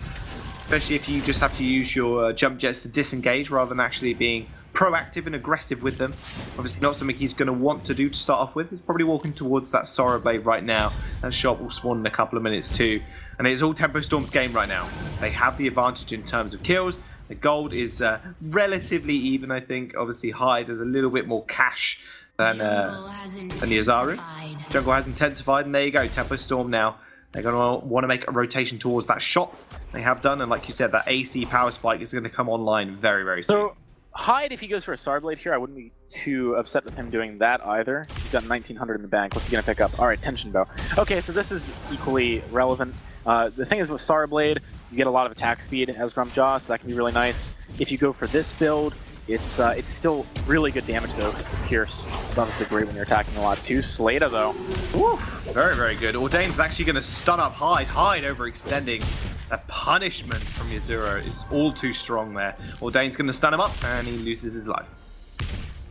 Especially if you just have to use your jump jets to disengage rather than actually being proactive and aggressive with them. Obviously not something he's going to want to do to start off with. He's probably walking towards that Sorrow Blade right now. That shot will spawn in a couple of minutes too. And it's all Tempo Storm's game right now. They have the advantage in terms of kills. The gold is relatively even, I think. Obviously Hyde has a little bit more cash than the Azaru. Jungle has intensified, and there you go, Tempo Storm now. They're going to want to make a rotation towards that shot. They have done, and like you said, that AC power spike is going to come online very, very soon. So Hyde, if he goes for a Star Blade here, I wouldn't be too upset with him doing that either. He's got 1900 in the bank. What's he going to pick up? All right, Tension Bow. Okay, so this is equally relevant. The thing is with Star Blade, you get a lot of attack speed as Grumpjaw, so that can be really nice. If you go for this build, it's still really good damage though, because the Pierce is obviously great when you're attacking a lot too. Slater though, woo, very, very good. Ordain's actually going to stun up Hyde. Hyde overextending. The punishment from Yazuro is all too strong there. Ordain's going to stun him up, and he loses his life.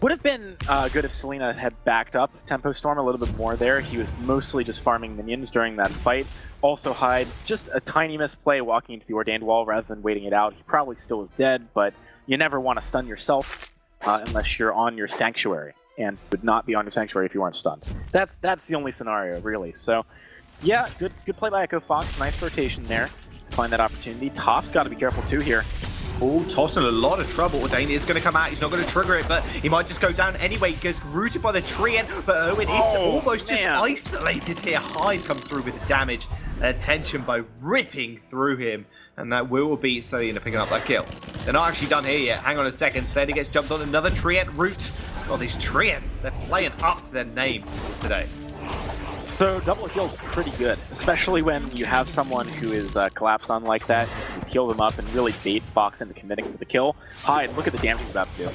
Would have been good if Selena had backed up Tempo Storm a little bit more there. He was mostly just farming minions during that fight. Also Hyde, just a tiny misplay walking into the Ordained wall rather than waiting it out. He probably still is dead, but you never want to stun yourself unless you're on your Sanctuary, and would not be on your Sanctuary if you weren't stunned. That's the only scenario, really. So, yeah, good play by Echo Fox. Nice rotation there. Find that opportunity. Toph's got to be careful too here. Oh, Toph's in a lot of trouble. Ordain is going to come out. He's not going to trigger it, but he might just go down anyway. He gets rooted by the tree end, but Owen is almost just isolated here. Hyde comes through with the damage. Tension Bow ripping through him, and that will beat Selena picking up that kill. They're not actually done here yet. Hang on a second. Selena gets jumped on another Treant route. God, these Treants, they're playing up to their name today. So double heal's pretty good, especially when you have someone who is collapsed on like that. You just heal them up and really bait Fox into committing to the kill. Hyde, look at the damage he's about to do.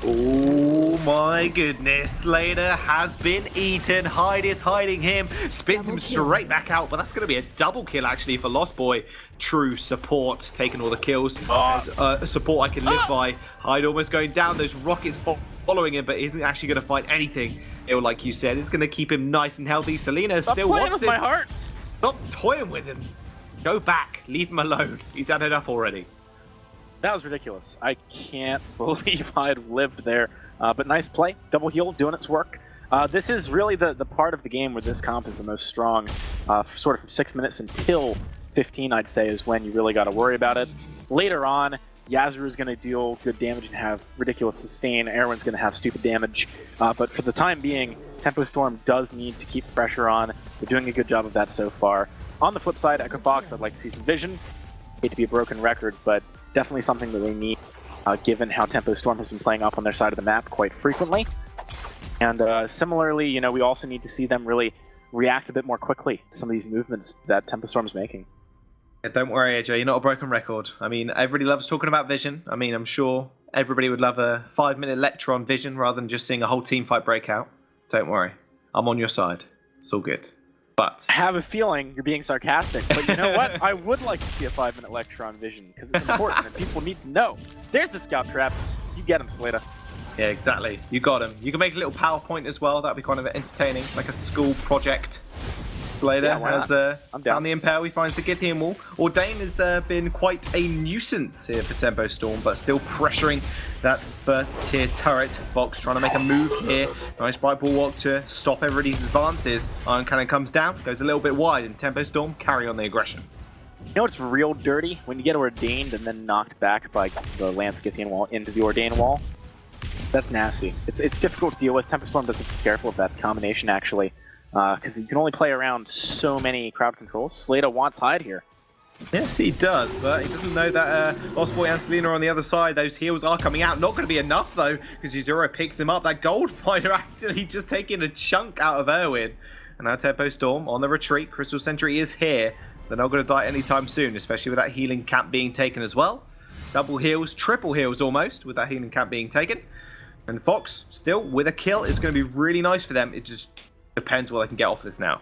Oh my goodness, Slater has been eaten. Hyde is hiding him, spits him straight back out, but that's going to be a double kill actually for Lost Boy. True support, taking all the kills. A support I can live by. Hyde almost going down, those rockets following him, but isn't actually going to fight anything. Like you said, it's going to keep him nice and healthy. Selena still wants with my heart. Stop toying with him. Go back, leave him alone. He's had enough already. That was ridiculous. I can't believe I'd lived there. But nice play. Double heal, doing its work. This is really the part of the game where this comp is the most strong. Sort of from 6 minutes until 15, I'd say, is when you really got to worry about it. Later on, Yazuru is going to deal good damage and have ridiculous sustain. Erwin's going to have stupid damage. But for the time being, Tempo Storm does need to keep pressure on. They're doing a good job of that so far. On the flip side, Echo Fox, I'd like to see some vision. Hate to be a broken record, but definitely something that they need, given how Tempo Storm has been playing up on their side of the map quite frequently. And similarly, we also need to see them really react a bit more quickly to some of these movements that Tempo Storm is making. Yeah, don't worry, AJ, you're not a broken record. I mean, everybody loves talking about vision. I mean, I'm sure everybody would love a 5-minute lecture on vision rather than just seeing a whole team fight break out. Don't worry, I'm on your side. It's all good. But I have a feeling you're being sarcastic, but you know what? I would like to see a 5-minute lecture on vision, because it's important and people need to know. There's the scout traps. You get them, Slater. Yeah, exactly. You got him. You can make a little PowerPoint as well. That'd be kind of entertaining, like a school project. Slater Yeah, why has I'm down. found the Impale. He finds the Githian wall. Ordain has been quite a nuisance here for Tempo Storm, but still pressuring that first tier turret. Fox trying to make a move here. Nice bright ball walk to stop everybody's advances. Iron Cannon comes down, goes a little bit wide, and Tempo Storm carry on the aggression. You know what's real dirty? When you get ordained and then knocked back by the Lance Githian wall into the ordained wall. That's nasty. It's difficult to deal with. Tempo Storm doesn't be careful of that combination, actually. Because you can only play around so many crowd controls. Slater wants Hyde here. Yes, he does, but he doesn't know that Lost Boy and Selena are on the other side. Those heals are coming out. Not going to be enough, though, because Yuzuru picks him up. That gold fighter actually just taking a chunk out of Erwin. And now Tempo Storm on the retreat. Crystal Sentry is here. They're not going to die anytime soon, especially with that healing cap being taken as well. Double heals, triple heals almost, with that healing cap being taken. And Fox, still with a kill, is going to be really nice for them. It just depends what they can get off this now.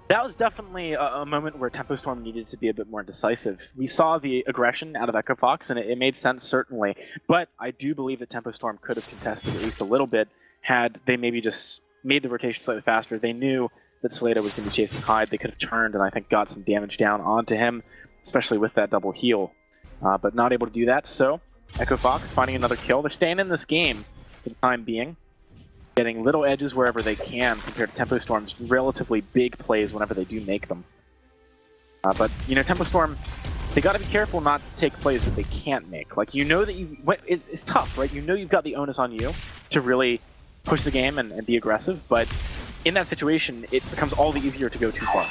That was definitely a moment where Tempo Storm needed to be a bit more decisive. We saw the aggression out of Echo Fox, and it made sense, certainly. But I do believe that Tempo Storm could have contested at least a little bit had they maybe just made the rotation slightly faster. They knew that Slater was going to be chasing Hyde. They could have turned and I think got some damage down onto him, especially with that double heal. But not able to do that, so Echo Fox finding another kill. They're staying in this game for the time being, getting little edges wherever they can compared to Tempo Storm's relatively big plays whenever they do make them. But, you know, Tempo Storm, they got to be careful not to take plays that they can't make. Like, you know that it's tough, right? You know you've got the onus on you to really push the game and be aggressive, but in that situation, it becomes all the easier to go too far.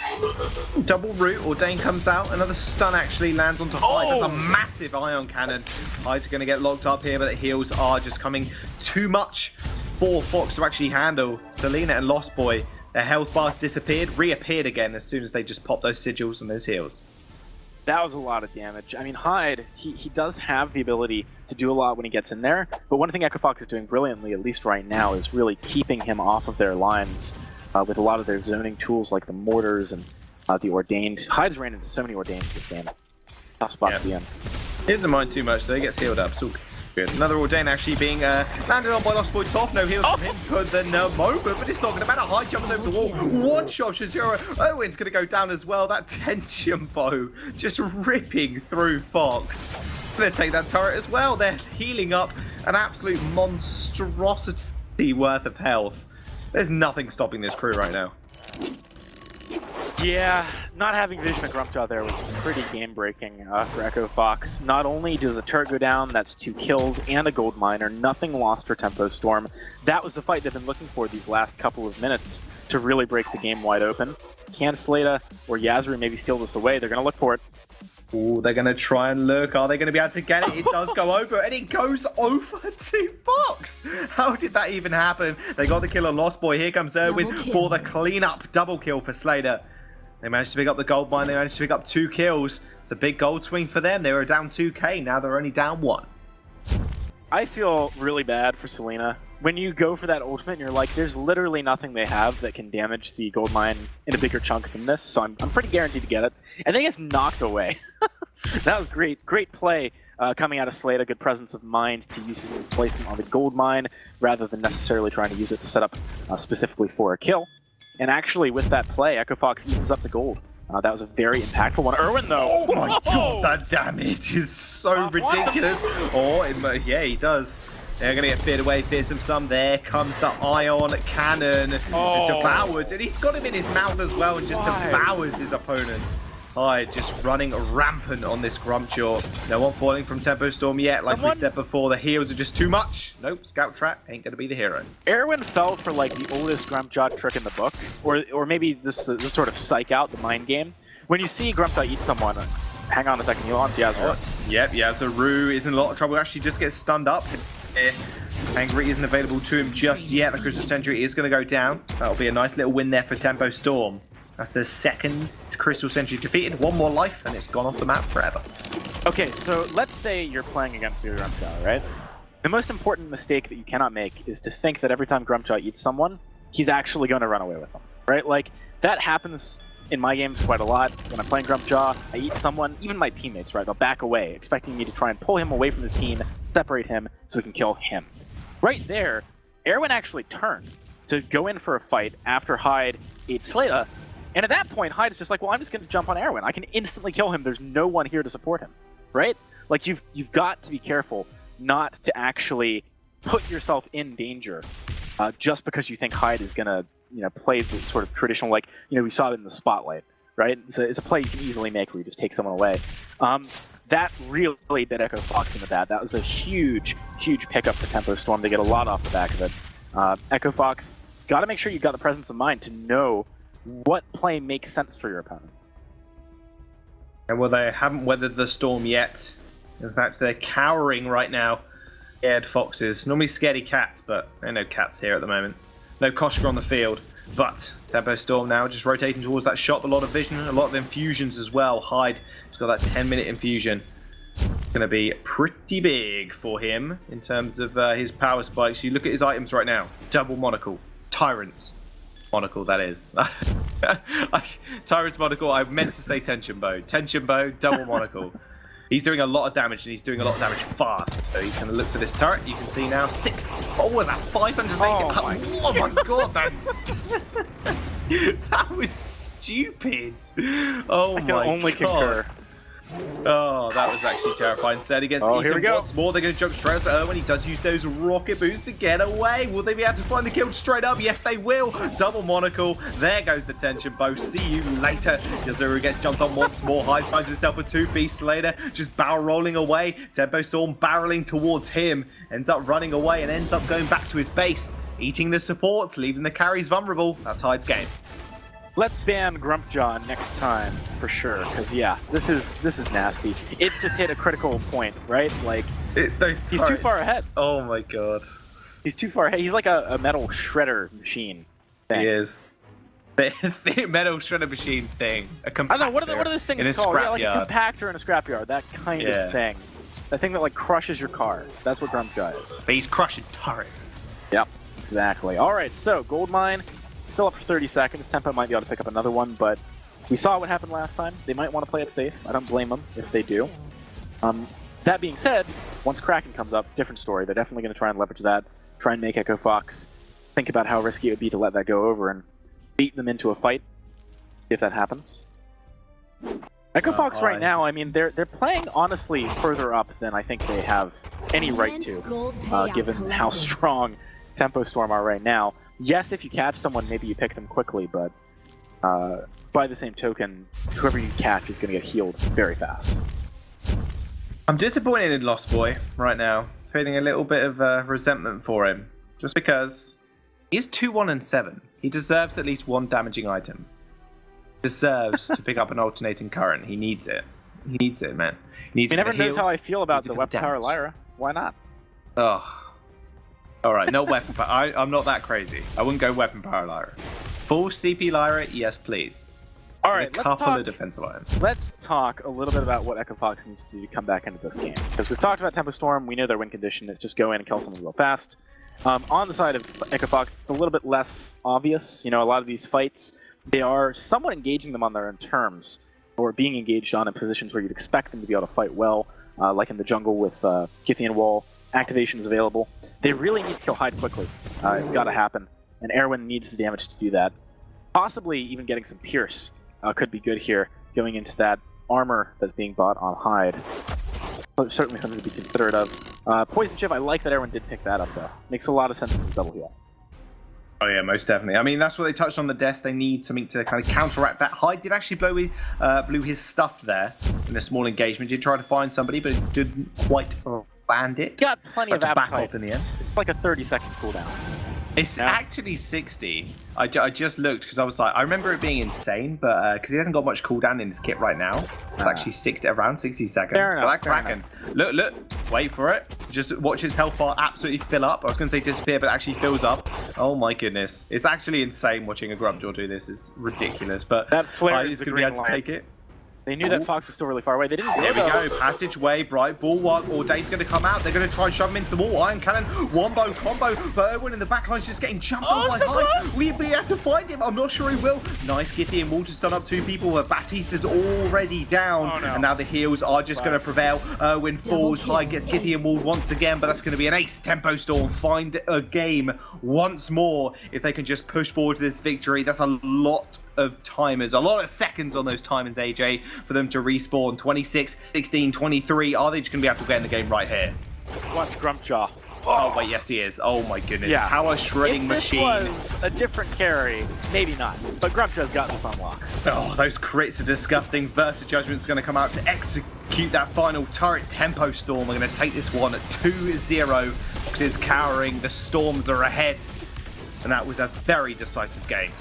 Double root, Ordain comes out, another stun actually lands onto Hyde. That's a massive Ion Cannon. Hyde's going to get locked up here, but the heals are just coming too much for Fox to actually handle. Selena and Lost Boy, their health bars disappeared, reappeared again as soon as they just popped those sigils and those heals. That was a lot of damage. I mean, Hyde, he does have the ability to do a lot when he gets in there, but one thing Echo Fox is doing brilliantly, at least right now, is really keeping him off of their lines with a lot of their zoning tools like the mortars and the Ordained. Hyde's ran into so many Ordains this game. Tough spot to be in. He doesn't mind too much, though. He gets healed up. It's all good. Another Ordain actually being landed on by Lost Boy Top. No heals from him for the moment, but it's not going to matter. Hyde jumping over the wall. One shot, Shazura. Owen's going to go down as well. That tension bow just ripping through Fox. Going to take that turret as well. They're healing up an absolute monstrosity worth of health. There's nothing stopping this crew right now. Yeah, not having Vision of Grumpjaw there was pretty game-breaking for Echo Fox. Not only does a turret go down, that's 2 kills and a gold miner, nothing lost for Tempo Storm. That was the fight they've been looking for these last couple of minutes to really break the game wide open. Can Slater or Yasru maybe steal this away? They're going to look for it. Oh, they're going to try and look. Are they going to be able to get it? It does go over, and it goes over to Fox. How did that even happen? They got the kill on Lost Boy. Here comes Erwin for the cleanup. Double kill for Slater. They managed to pick up the gold mine. They managed to pick up 2 kills. It's a big gold swing for them. They were down 2k. Now they're only down 1. I feel really bad for Selena. When you go for that ultimate and you're like, there's literally nothing they have that can damage the gold mine in a bigger chunk than this, so I'm pretty guaranteed to get it. And then he gets knocked away. That was great. Great play coming out of Slade, a good presence of mind to use his placement on the gold mine rather than necessarily trying to use it to set up specifically for a kill. And actually, with that play, Echo Fox evens up the gold. That was a very impactful one. Erwin, though! Oh my god, that damage is so ridiculous. Yeah, he does. They're going to get feared away, fearsome some. There comes the Ion Cannon. Devoured. And he's got him in his mouth as well and just devours his opponent. Hyde just running rampant on this Grumpjaw. No one falling from Tempo Storm yet. Like we said before, the heals are just too much. Nope, Scout Trap ain't going to be the hero. Erwin fell for like the oldest Grumpjaw trick in the book. Or maybe this sort of psych out the mind game. When you see Grumpjaw eat someone, hang on a second, he'll on Yasru. Yep, Yasru is in a lot of trouble. Actually just gets stunned up. Angry isn't available to him just yet. The Crystal Sentry is going to go down. That'll be a nice little win there for Tempo Storm. That's the second Crystal Sentry defeated. One more life, and it's gone off the map forever. Okay, so let's say you're playing against your Grumpjaw, right? The most important mistake that you cannot make is to think that every time Grumpjaw eats someone, he's actually going to run away with them, right? Like, that happens in my games quite a lot. When I'm playing Grumpjaw, I eat someone, even my teammates, right? They'll back away, expecting me to try and pull him away from his team, separate him, so we can kill him. right there, Erwin actually turned to go in for a fight after Hyde ate Slata. And at that point, Hyde is just like, well, I'm just going to jump on Erwin. I can instantly kill him. There's no one here to support him, right? Like, you've got to be careful not to actually put yourself in danger just because you think Hyde is going to, play the sort of traditional, like, we saw it in the spotlight, right? It's a play you can easily make where you just take someone away. That really did Echo Fox into that. That was a huge, huge pickup for Tempo Storm. They get a lot off the back of it. Echo Fox, got to make sure you've got the presence of mind to know what play makes sense for your opponent. And well, they haven't weathered the storm yet. In fact, they're cowering right now. Scared foxes. Normally scaredy cats, but there are no cats here at the moment. No Koshka on the field. But Tempo Storm now just rotating towards that shot. A lot of vision, a lot of infusions as well. Hyde has got that 10-minute infusion. It's going to be pretty big for him in terms of his power spikes. You look at his items right now. Double monocle. Tyrants. Monocle, that is. Tyrant's monocle, I meant to say tension bow. Tension bow, double monocle. He's doing a lot of damage, and he's doing a lot of damage fast. So he's going to look for this turret. You can see now 6. Oh, was that 580? Oh my god, that was stupid. Oh my god. I can only concur. Oh, that was actually terrifying. Set against Eaton. Here we go. Once more, they're going to jump straight up to Erwin. He does use those rocket boots to get away. Will they be able to find the kill straight up? Yes, they will. Double monocle. There goes the tension bow. See you later. Yazuru gets jumped on once more. Hyde finds himself with 2 beasts later. Just barrel rolling away. Tempo Storm barreling towards him. Ends up running away and ends up going back to his base. Eating the supports, leaving the carries vulnerable. That's Hyde's game. Let's ban Grumpjaw next time for sure, because yeah, this is nasty. It's just hit a critical point, right? Like he's too far ahead. Oh my god, he's too far ahead. He's like a metal shredder machine thing. He is. The metal shredder machine thing. A compactor. I don't know what are those things called? Yeah, like a compactor in a scrapyard. That kind of thing. That thing that like crushes your car. That's what Grumpjaw is. But he's crushing turrets. Yep, exactly. All right, so gold mine. Still up for 30 seconds. Tempo might be able to pick up another one, but we saw what happened last time. They might want to play it safe. I don't blame them if they do. That being said, once Kraken comes up, different story. They're definitely going to try and leverage that, try and make Echo Fox think about how risky it would be to let that go over and beat them into a fight, if that happens. Echo Fox right now, I mean, they're playing honestly further up than I think they have any right to, given how strong Tempo Storm are right now. Yes, if you catch someone, maybe you pick them quickly, but by the same token, whoever you catch is going to get healed very fast. I'm disappointed in Lost Boy right now. Feeling a little bit of resentment for him. Just because he's 2-1-7. He deserves at least 1 damaging item. Deserves to pick up an alternating current. He needs it. He needs it, man. He needs it. Everyone knows how I feel about the Weapon Power Lyra. Why not? Oh. Alright, not weapon power. I'm not that crazy. I wouldn't go weapon power Lyra. Full CP Lyra, yes please. Alright, a couple of defensive items. Let's talk a little bit about what Echo Fox needs to do to come back into this game. Because we've talked about Tempo Storm, we know their win condition is just go in and kill someone real fast. On the side of Echo Fox, it's a little bit less obvious. You know, a lot of these fights, they are somewhat engaging them on their own terms, or being engaged on in positions where you'd expect them to be able to fight well, like in the jungle with Githian Wall. Activations available. They really need to kill Hyde quickly. It's got to happen. And Erwin needs the damage to do that. Possibly even getting some Pierce could be good here, going into that armor that's being bought on Hyde. But certainly something to be considerate of. Poison Chip, I like that Erwin did pick that up, though. Makes a lot of sense in the double heal. Oh yeah, most definitely. I mean, that's what they touched on the desk. They need something to kind of counteract that. Hyde did actually blew his stuff there in a small engagement. Did try to find somebody, but it didn't quite land it. Got plenty of back appetite. off in the end. It's like a 30-second cooldown. It's actually 60. I just looked because I was like, I remember it being insane, but because he hasn't got much cooldown in his kit right now, it's actually around 60 seconds. Fair enough, But that Kraken, look, wait for it. Just watch his health bar absolutely fill up. I was going to say disappear, but it actually fills up. Oh my goodness, it's actually insane watching a Grumpjaw do this. It's ridiculous, but that flare is going to be able to take it. They knew that Fox was still really far away. They didn't go, There we though. go, passageway, bright bulwark, Orday's going to come out. They're going to try and shove him into the wall. Iron Cannon, wombo, combo, but Erwin in the backline's just getting jumped on by Hyde. We have to find him. I'm not sure he will. Nice Githy and Wall just done up 2 people, but Batista's already down. Oh, no. And now the heals are just going to prevail. Erwin falls, Hyde gets Githy and Wall once again, but that's going to be an ace. Tempo Storm find a game once more. If they can just push forward to this victory, that's a lot of timers, a lot of seconds on those timers, AJ, for them to respawn. 26, 16, 23. Are they just going to be able to get in the game right here? Watch Grumpjaw. Oh, wait, yes, he is. Oh, my goodness. Yeah. How a shredding If this machine. was a different carry, maybe not. But Grumpjaw's got this on lock. Oh, those crits are disgusting. Versus Judgment's going to come out to execute that final turret. Tempo Storm are going to take this one at 2-0. Fox is cowering. The Storms are ahead. And that was a very decisive game.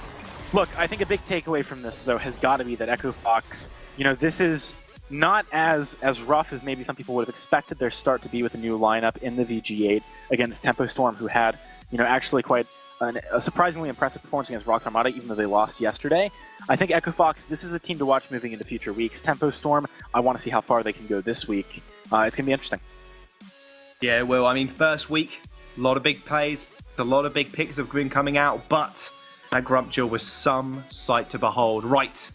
Look, I think a big takeaway from this, though, has got to be that Echo Fox, you know, this is not as rough as maybe some people would have expected their start to be with a new lineup in the VG8 against Tempo Storm, who had, you know, actually quite a surprisingly impressive performance against Rock Armada, even though they lost yesterday. I think Echo Fox, this is a team to watch moving into future weeks. Tempo Storm, I want to see how far they can go this week. It's going to be interesting. Yeah, well, I mean, first week, a lot of big plays, a lot of big picks have been coming out, but that Grumpjaw was some sight to behold. Right,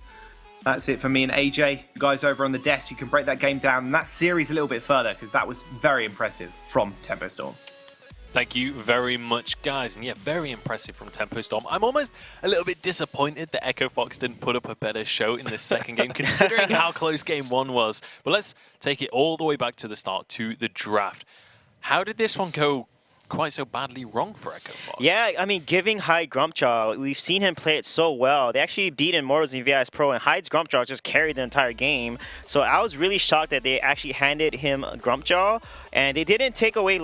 that's it for me and AJ. You guys over on the desk, you can break that game down and that series a little bit further, because that was very impressive from Tempo Storm. Thank you very much, guys. And yeah, very impressive from Tempo Storm. I'm almost a little bit disappointed that Echo Fox didn't put up a better show in this second game, considering how close game 1 was. But let's take it all the way back to the start, to the draft. How did this one go quite so badly wrong for Echo Fox? Yeah, I mean, giving Hyde Grumpjaw, we've seen him play it so well. They actually beat Immortals in VIS Pro, and Hyde's Grumpjaw just carried the entire game. So I was really shocked that they actually handed him Grumpjaw, and they didn't take away